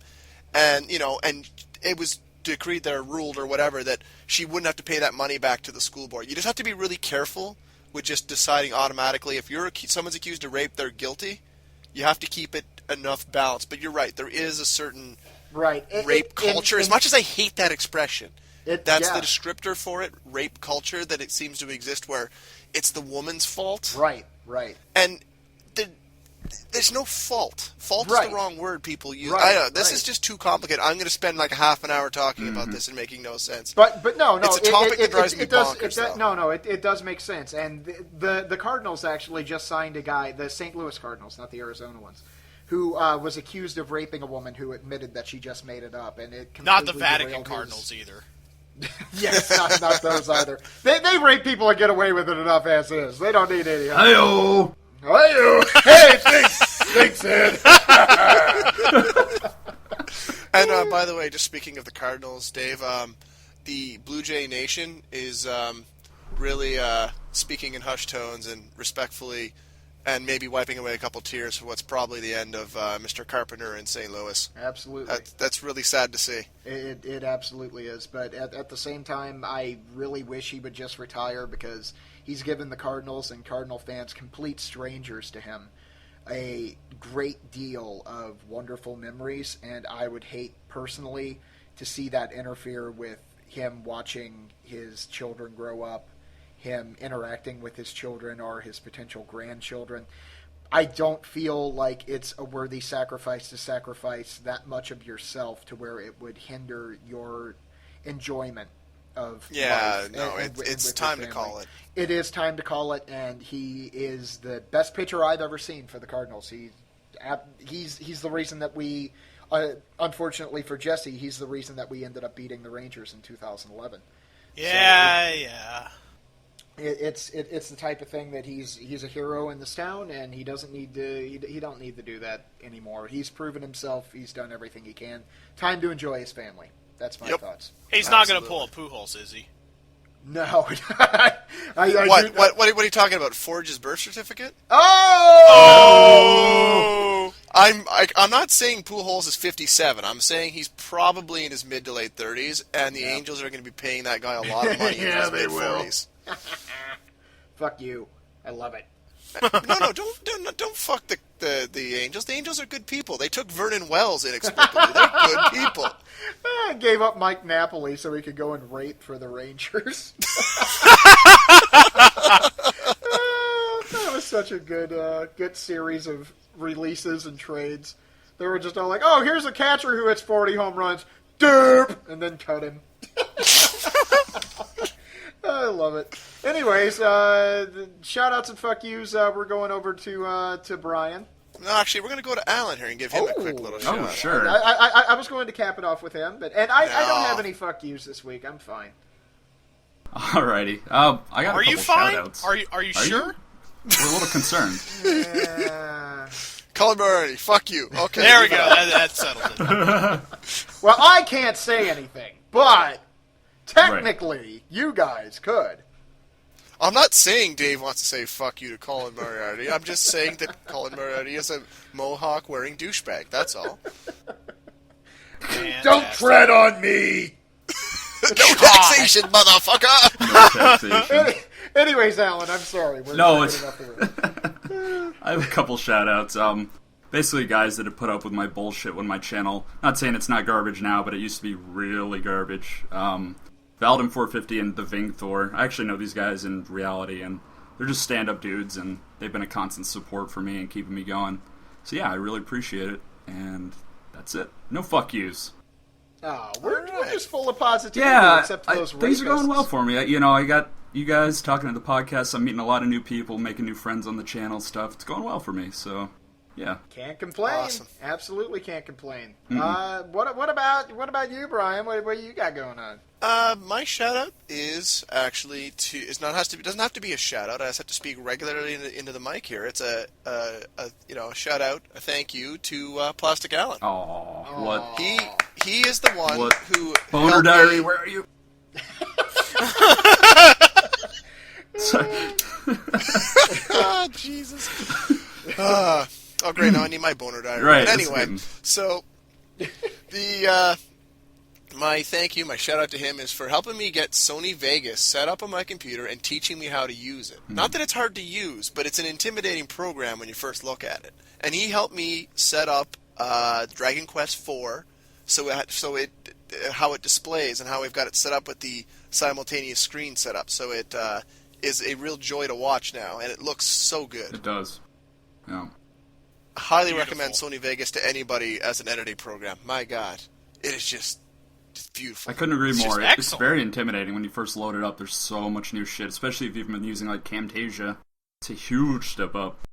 and it was decreed there, ruled or whatever, that she wouldn't have to pay that money back to the school board. You just have to be really careful with just deciding automatically if someone's accused of rape, they're guilty. You have to keep it enough balanced. But you're right, there is a certain rape culture. As much as I hate that expression, that's the descriptor for it, rape culture, that it seems to exist where it's the woman's fault. Right. And there's no fault. Fault is the wrong word people use. I know, this is just too complicated. I'm going to spend like a half an hour talking about this and making no sense. But no, it's a topic that drives me bonkers. It does make sense. And the Cardinals actually just signed a guy, the St. Louis Cardinals, not the Arizona ones, who was accused of raping a woman who admitted that she just made it up, and it not the Vatican Cardinals either. Yes, not those either. They rape people and get away with it enough as is. They don't need any. Hey-o! Hey, thanks, Ed. And by the way, just speaking of the Cardinals, Dave, the Blue Jay Nation is really speaking in hushed tones and respectfully, and maybe wiping away a couple tears for what's probably the end of Mr. Carpenter in St. Louis. Absolutely. That's really sad to see. It absolutely is. But at the same time, I really wish he would just retire because he's given the Cardinals and Cardinal fans, complete strangers to him, a great deal of wonderful memories. And I would hate personally to see that interfere with him watching his children grow up, him interacting with his children or his potential grandchildren. I don't feel like it's a worthy sacrifice to sacrifice that much of yourself to where it would hinder your enjoyment of life. It's time to call it. It is time to call it, and he is the best pitcher I've ever seen for the Cardinals. He's the reason that we, unfortunately for Jesse, he's the reason that we ended up beating the Rangers in 2011. Yeah. It's the type of thing that he's a hero in this town, and he doesn't need to he don't need to do that anymore. He's proven himself. He's done everything he can. Time to enjoy his family. That's my thoughts. He's not going to pull a Pujols, is he? No. What are you talking about? Forge his birth certificate? Oh! I'm not saying Pujols is 57. I'm saying he's probably in his mid to late 30s, and the Angels are going to be paying that guy a lot of money in his mid 40s. Fuck you. I love it. No, don't fuck the the Angels. The Angels are good people. They took Vernon Wells inexplicably. They're good people. I gave up Mike Napoli so he could go and rate for the Rangers. That was such a good series of releases and trades. They were just all like, "Oh, here's a catcher who hits 40 home runs, derp," and then cut him. I love it. Anyways, shout-outs and fuck yous. We're going over to Brian. No, actually, we're going to go to Alan here and give him a quick little shout. Oh, sure. I was going to cap it off with him, but I don't have any fuck yous this week. I'm fine. Alrighty. I got a couple you fine? shout-outs. Are you sure? We're a little concerned. Colin Murray, fuck you. Okay. There we go. That settled it. Well, I can't say anything, but technically, you guys could. I'm not saying Dave wants to say fuck you to Colin Moriarty. I'm just saying that Colin Moriarty is a mohawk-wearing douchebag. That's all. Don't tread on me! No taxation, motherfucker! No taxation. Anyways, Alan, I'm sorry. I have a couple shout-outs. Basically guys that have put up with my bullshit when my channel, not saying it's not garbage now, but it used to be really garbage. Valdim 450 and the Ving Thor. I actually know these guys in reality, and they're just stand-up dudes, and they've been a constant support for me and keeping me going. So yeah, I really appreciate it, and that's it. No fuck yous. Oh, we're just full of positivity, Yeah, except for those things are going rapists. well for me. I got you guys talking to the podcast. I'm meeting a lot of new people, making new friends on the channel stuff. It's going well for me, so yeah. Can't complain. Awesome. Absolutely can't complain. What about you, Brian? What you got going on? My shout out is actually doesn't have to be a shout out. I just have to speak regularly into the mic here. It's a shout out, a thank you to Plasticallan. Oh, what? He is the one who Boner helped Diary, me- where are you? Ah, Jesus. Oh, great! Now I need my boner diary. Right, But that's anyway, good. so my thank you, my shout out to him is for helping me get Sony Vegas set up on my computer and teaching me how to use it. Not that it's hard to use, but it's an intimidating program when you first look at it. And he helped me set up Dragon Quest IV, how it displays and how we've got it set up with the simultaneous screen set up. So it is a real joy to watch now, and it looks so good. It does. Yeah. Highly recommend Sony Vegas to anybody as an editing program. My God, it is just beautiful. I couldn't agree It's more. just It's excellent. very intimidating when you first load it up. There's so much new shit, especially if you've been using like Camtasia. It's a huge step up.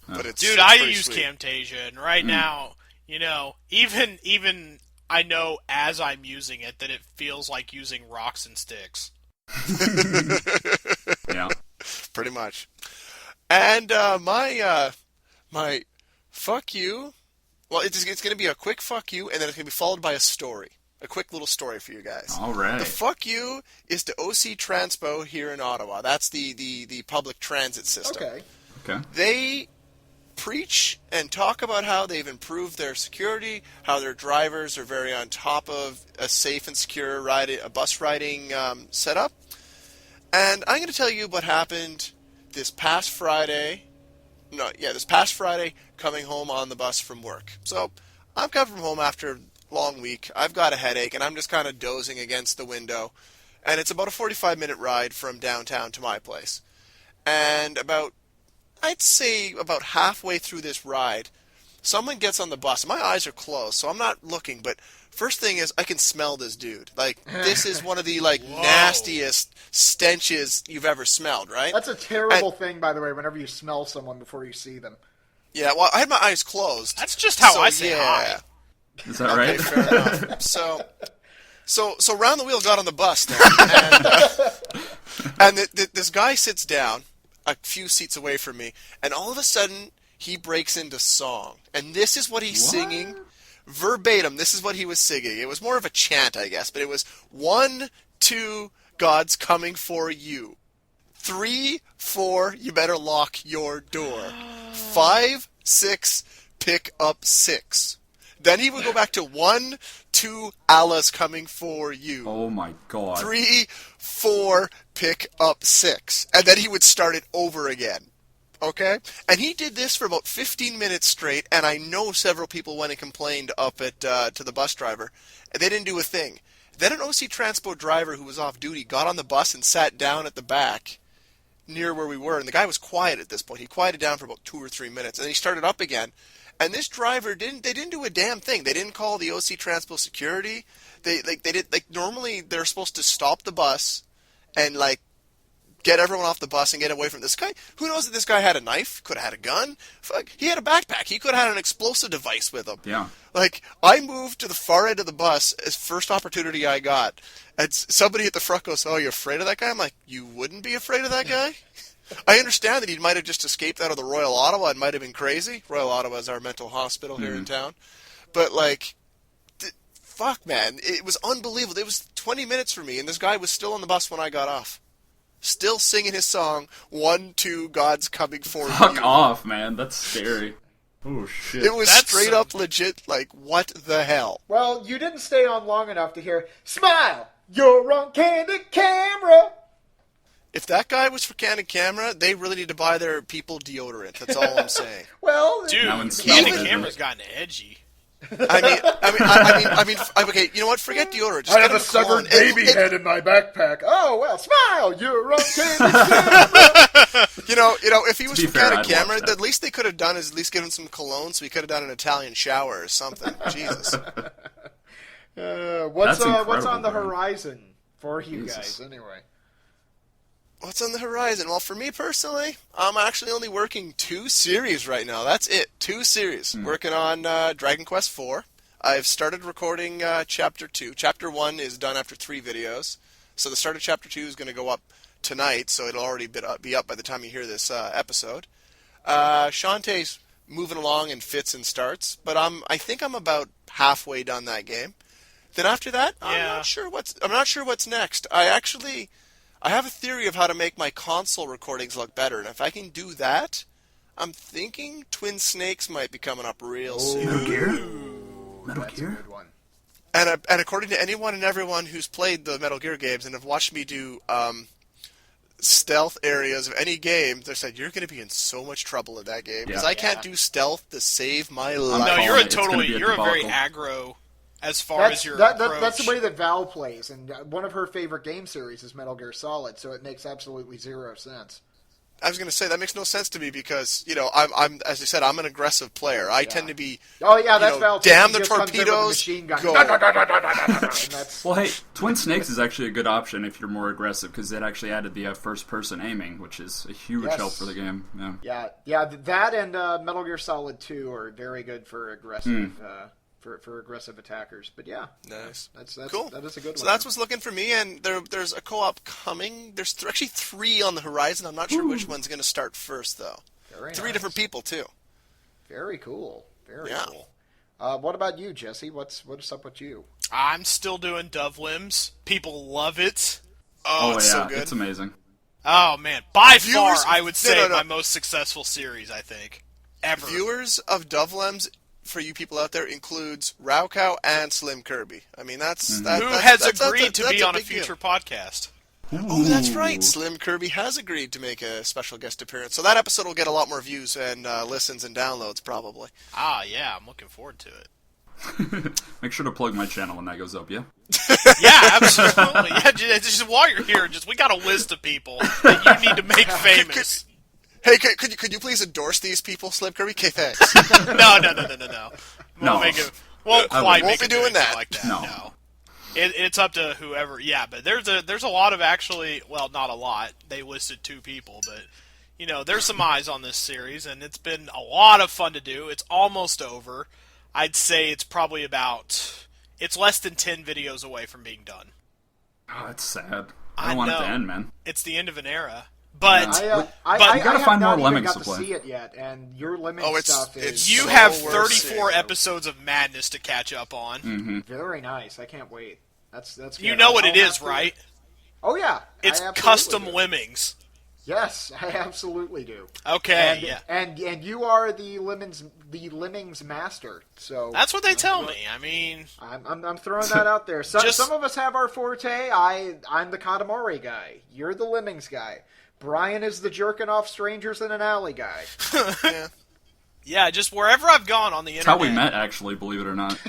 But it's Dude, I pretty use sweet. Camtasia, and right now, even I know as I'm using it that it feels like using rocks and sticks. Yeah. Pretty much. And my fuck you. Well, it's going to be a quick fuck you, and then it's going to be followed by a story. A quick little story for you guys. All right. The fuck you is to OC Transpo here in Ottawa. That's the public transit system. Okay. They preach and talk about how they've improved their security, how their drivers are very on top of a safe and secure bus riding setup. And I'm going to tell you what happened this past Friday coming home on the bus from work. So I'm coming from home after a long week. I've got a headache, and I'm just kind of dozing against the window. And it's about a 45-minute ride from downtown to my place. And I'd say about halfway through this ride, someone gets on the bus. My eyes are closed, so I'm not looking, but first thing is I can smell this dude. Like, this is one of the nastiest stenches you've ever smelled, right? That's a terrible thing, by the way, whenever you smell someone before you see them. Yeah, well, I had my eyes closed. That's just how I say hi. Is that Okay, right? fair enough. So Round the Wheel got on the bus then, and this guy sits down a few seats away from me, and all of a sudden he breaks into song, and this is what he's singing verbatim. This is what he was singing. It was more of a chant, I guess, but it was 1, 2, God's coming for you. 3, 4, you better lock your door. 5, 6, pick up 6. Then he would go back to 1, 2, Allah's coming for you. Oh my god. 3, 4, pick up 6. And then he would start it over again. Okay? And he did this for about 15 minutes straight, and I know several people went and complained up at to the bus driver. They didn't do a thing. Then an OC Transport driver who was off duty got on the bus and sat down at the back near where we were, and the guy was quiet at this point. He quieted down for about 2 or 3 minutes, and he started up again. And this driver didn't do a damn thing. They didn't call the OC Transport security. Normally they're supposed to stop the bus and get everyone off the bus and get away from this guy. Who knows that this guy had a knife? Could have had a gun. Fuck, he had a backpack. He could have had an explosive device with him. Yeah. I moved to the far end of the bus as first opportunity I got. And somebody at the front goes, "Oh, you're afraid of that guy?" I'm like, "You wouldn't be afraid of that guy?" I understand that he might have just escaped out of the Royal Ottawa and might have been crazy. Royal Ottawa is our mental hospital here in town. But, fuck, man. It was unbelievable. It was 20 minutes for me, and this guy was still on the bus when I got off. Still singing his song, 1, 2, God's coming for you. Fuck off, man. That's scary. Oh, shit. It was straight up legit, what the hell? Well, you didn't stay on long enough to hear, "Smile, you're on candid camera." If that guy was for Candid Camera, they really need to buy their people deodorant. That's all I'm saying. Well, dude, Now in the Spelunky. camera's gotten edgy. I mean, okay, you know what? Forget deodorant. Just I have get a him severed cologne. baby head in my backpack. Oh, well, smile, you're on candid camera. You know, if he was To be for fair, Candid I'd Camera, watch that. the least they could have done is at least give him some cologne, so he could have done an Italian shower or something. Jesus. What's incredible, on the man. horizon for you Jesus. guys, anyway? What's on the horizon? Well, for me personally, I'm actually only working 2 series right now. That's it. 2 series. Working on Dragon Quest IV. I've started recording Chapter 2. Chapter 1 is done after 3 videos. So the start of Chapter 2 is going to go up tonight, so it'll already be up by the time you hear this episode. Shantae's moving along in fits and starts, but I think I'm about halfway done that game. Then after that, I'm not sure what's next. I have a theory of how to make my console recordings look better, and if I can do that, I'm thinking Twin Snakes might be coming up real soon. Metal Gear? Metal That's a Gear? good one. And according to anyone and everyone who's played the Metal Gear games and have watched me do stealth areas of any game, they said, you're going to be in so much trouble in that game, because I can't do stealth to save my life. No, calling you're it. It's gonna be a you're a very debacle. aggro as far as your approach. That's the way that Val plays, and one of her favorite game series is Metal Gear Solid, so it makes absolutely zero sense. I was going to say, that makes no sense to me because, I'm as I said, I'm an aggressive player. I tend to be, Oh yeah, that's Val. too. damn He the just comes in with a torpedoes, machine gun. go. And that's, Well, hey, Twin Snakes is actually a good option if you're more aggressive, because it actually added the first-person aiming, which is a huge Yes. help for the game. Yeah. that and Metal Gear Solid 2 are very good for aggressive for aggressive attackers. But yeah, Nice. that's Cool. That is a good So one. that's what's looking for me, and there's a co-op coming. There's actually 3 on the horizon. I'm not sure which one's going to start first, though. Very 3 nice. different people, too. Very cool. Very Yeah. cool. What about you, Jesse? What's up with you? I'm still doing DoveLems. People love it. Oh, it's yeah, so good. it's amazing. Oh man, by Viewers- far I would say no. my most successful series, I think, ever. Viewers of DoveLems, for you people out there, includes Raocow and Slim Kirby. I mean, that's Who that's, has that's, agreed to that's be on a big deal. future podcast? Oh, that's right. Slim Kirby has agreed to make a special guest appearance. So that episode will get a lot more views and listens and downloads, probably. Ah, yeah, I'm looking forward to it. Make sure to plug my channel when that goes up, yeah? Yeah, absolutely. Yeah, just while you're here, we got a list of people that you need to make famous. Hey, could you please endorse these people, Slim Kirby? Okay, thanks. No. No. Won't quite won't make be a doing doing that. like that. No. No. It's up to whoever. Yeah, but there's a lot of actually. Well, not a lot. They listed 2 people, but there's some eyes on this series, and it's been a lot of fun to do. It's almost over. I'd say it's probably it's less than 10 videos away from being done. Oh, that's sad. I I don't want it know. to end, man. It's the end of an era. But I you gotta have find not more even Lemmings got to to play. see it yet, and your Lemmings Oh, it's- stuff is it's you so have worth 34 seeing. episodes of madness to catch up on. very nice. I can't wait. That's good. You know what I'll it is, have to- right? Oh yeah, It's I absolutely custom do. Lemmings. Yes, I absolutely do. Okay, And, yeah. and you are the Lemmings master. So That's what they tell me. I mean, I'm throwing that out there. Some Just- of us have our forte. I'm the Katamari guy. You're the Lemmings guy. Brian is the jerking off strangers in an alley guy. Yeah. Yeah, just wherever I've gone on the internet. That's how we met, actually, believe it or not.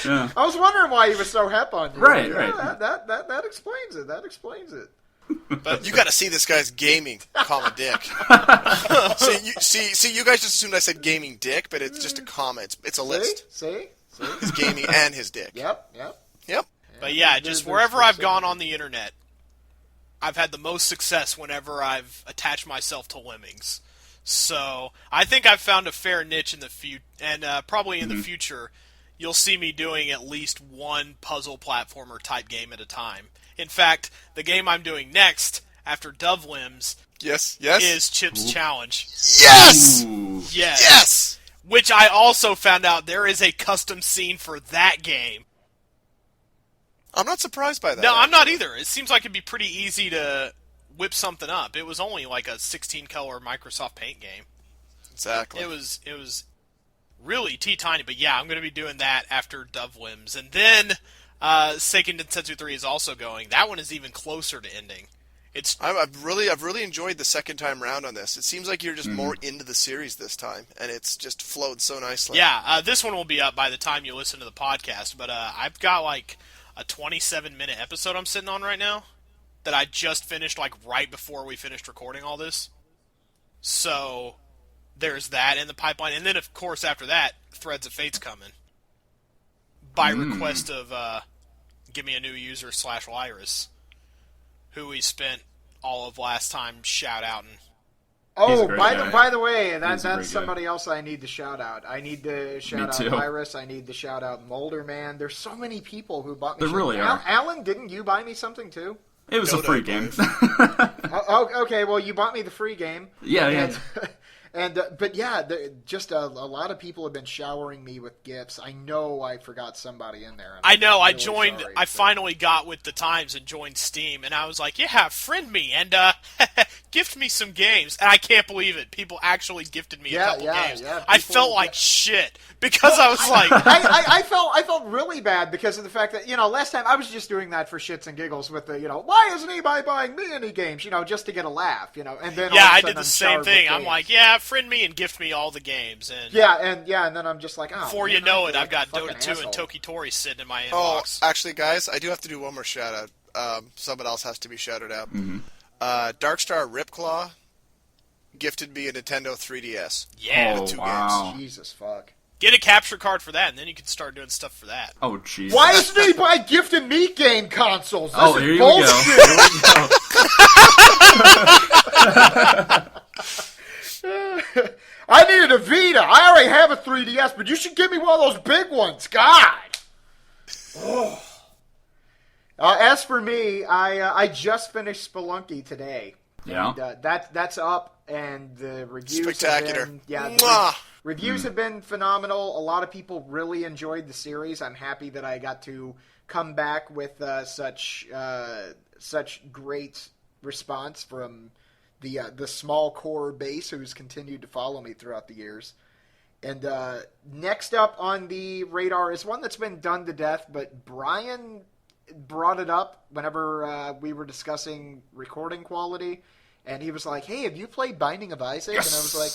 Yeah. I was wondering why he was so hep on you. Right, Yeah, right. That explains it. That explains it. But you got to see this guy's gaming, comma dick. see, you guys just assumed I said gaming dick, but it's just a comma. It's a list. See? His gaming and his dick. Yep. But yeah, just wherever I've gone on the internet, I've had the most success whenever I've attached myself to Lemmings. So I think I've found a fair niche in the future, and probably in the future, you'll see me doing at least one puzzle platformer type game at a time. In fact, the game I'm doing next, after DoveLems, Yes. is Chip's Challenge. Yes! Ooh. Yes! Which I also found out there is a custom scene for that game. I'm not surprised by that. No, I'm not either. It seems like it'd be pretty easy to whip something up. It was only like a 16-color Microsoft Paint game. Exactly. It was really teeny, but yeah, I'm going to be doing that after DoveLems. And then Seiken Densetsu 3 is also going. That one is even closer to ending. I've really enjoyed the second time round on this. It seems like you're just more into the series this time, and it's just flowed so nicely. Yeah, this one will be up by the time you listen to the podcast, but I've got like a 27-minute episode I'm sitting on right now that I just finished like right before we finished recording all this. So there's that in the pipeline. And then, of course, after that, Threads of Fate's coming. By request of Give Me a New User / Lyris, who we spent all of last time shout-outing. Oh, great by guy. the way, He's a that's great somebody else I need to shout out. I need to shout out too. Iris. I need to shout out Molder Man. There's so many people who bought me. There really are. Alan, didn't you buy me something too? It was a free game. Okay, well, you bought me the free game. Yeah. But yeah, just a lot of people have been showering me with gifts. I know I forgot somebody in there. I know, I really joined, sorry, I finally got with the times and joined Steam, and I was like, yeah, friend me, and gift me some games. And I can't believe it. People actually gifted me a couple games. I felt like shit, because I was like... I felt really bad because of the fact that, last time I was just doing that for shits and giggles with the, why isn't anybody buying me any games, just to get a laugh, and then yeah, all of a I sudden did the I'm same showered with thing. I'm games. like, yeah, friend me and gift me all the games. And and then I'm just like, oh. before you know it, I've got Dota 2 and Tokitori sitting in my inbox. Oh, actually, guys, I do have to do one more shout-out. Someone else has to be shouted out. Darkstar Ripclaw gifted me a Nintendo 3DS. Yeah. Oh, 2 wow. games. Jesus fuck. Get a capture card for that, and then you can start doing stuff for that. Oh, jeez. Why isn't anybody gifting me game consoles? This Oh, is here you bullshit. I needed a Vita. I already have a 3DS, but you should give me one of those big ones. God. Oh. As for me, I just finished Spelunky today. Yeah. And, that's up, and the reviews Spectacular. have been... Mwah! Reviews have been phenomenal. A lot of people really enjoyed the series. I'm happy that I got to come back with such great response from the small core base who's continued to follow me throughout the years. And next up on the radar is one that's been done to death, but Brian brought it up whenever we were discussing recording quality, and he was like, "Hey, have you played Binding of Isaac?" Yes. And I was like,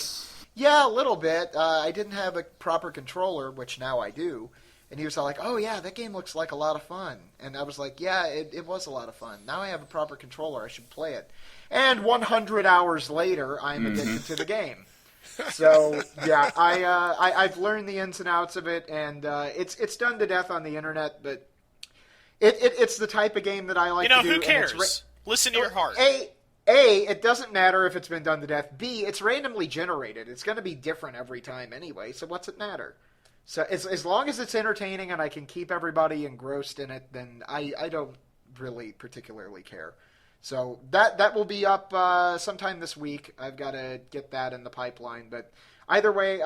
yeah, a little bit. I didn't have a proper controller, which now I do. And he was all like, oh, yeah, that game looks like a lot of fun. And I was like, yeah, it was a lot of fun. Now I have a proper controller. I should play it. And 100 hours later, I'm addicted to the game. So, yeah, I've learned the ins and outs of it, and it's done to death on the internet, but it's the type of game that I like to do. Who cares? Listen to your heart. A, it doesn't matter if it's been done to death. B, it's randomly generated. It's going to be different every time anyway, so what's it matter? So as long as it's entertaining and I can keep everybody engrossed in it, then I don't really particularly care. So that will be up sometime this week. I've got to get that in the pipeline. But either way,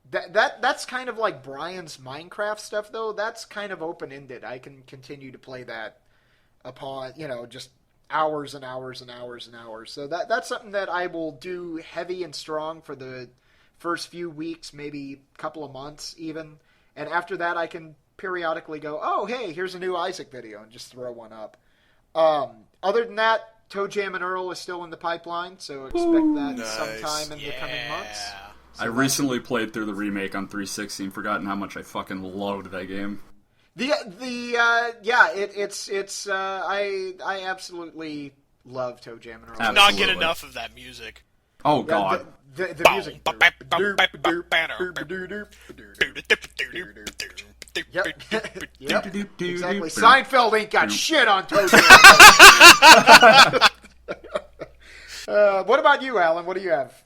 that's kind of like Brian's Minecraft stuff, though. That's kind of open-ended. I can continue to play that upon, just hours and hours and hours and hours. So that's something that I will do heavy and strong for the first few weeks, maybe a couple of months even. And after that, I can periodically go, oh, hey, here's a new Isaac video, and just throw one up. Other than that, Toe Jam and Earl is still in the pipeline, so expect that sometime in the coming months. So I recently played through the remake on 360 and forgotten how much I fucking loved that game. I absolutely love Toe Jam and Earl. Do not get enough of that music. Oh god. The music. Yep. Exactly. Seinfeld ain't got shit on Toe Jam. What about you, Alan? What do you have?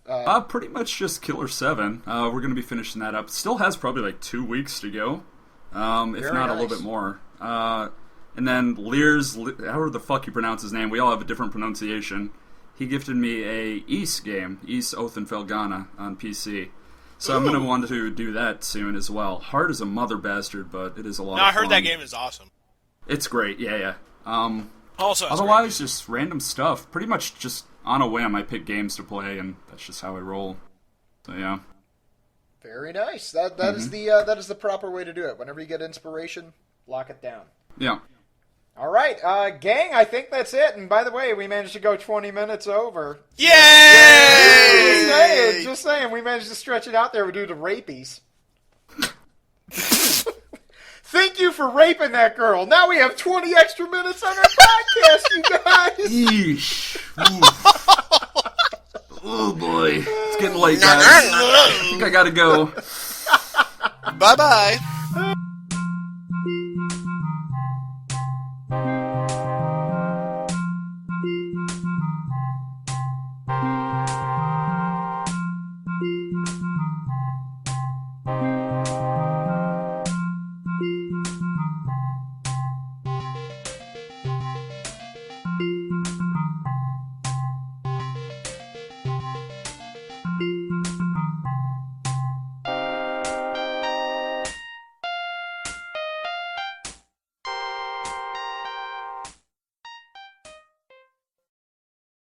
Pretty much just Killer 7. We're going to be finishing that up. Still has probably like 2 weeks to go. If not a little bit more. And then Lear's, however the fuck you pronounce his name, we all have a different pronunciation. He gifted me a Ys game, Ys Othenfelgana, on PC. So I'm going to want to do that soon as well. Hard as a mother bastard, but it is a lot of fun. I heard that game is awesome. It's great, yeah. Also, otherwise, just random stuff. Pretty much just on a whim, I pick games to play, and that's just how I roll. So yeah. Very nice. That is the proper way to do it. Whenever you get inspiration, lock it down. Yeah. All right, gang, I think that's it. And by the way, we managed to go 20 minutes over. Yay! Just saying, we managed to stretch it out there due to rapies. Thank you for raping that girl. Now we have 20 extra minutes on our podcast, you guys. Yeesh. Oh boy. It's getting late, guys. I think I gotta go. Bye-bye.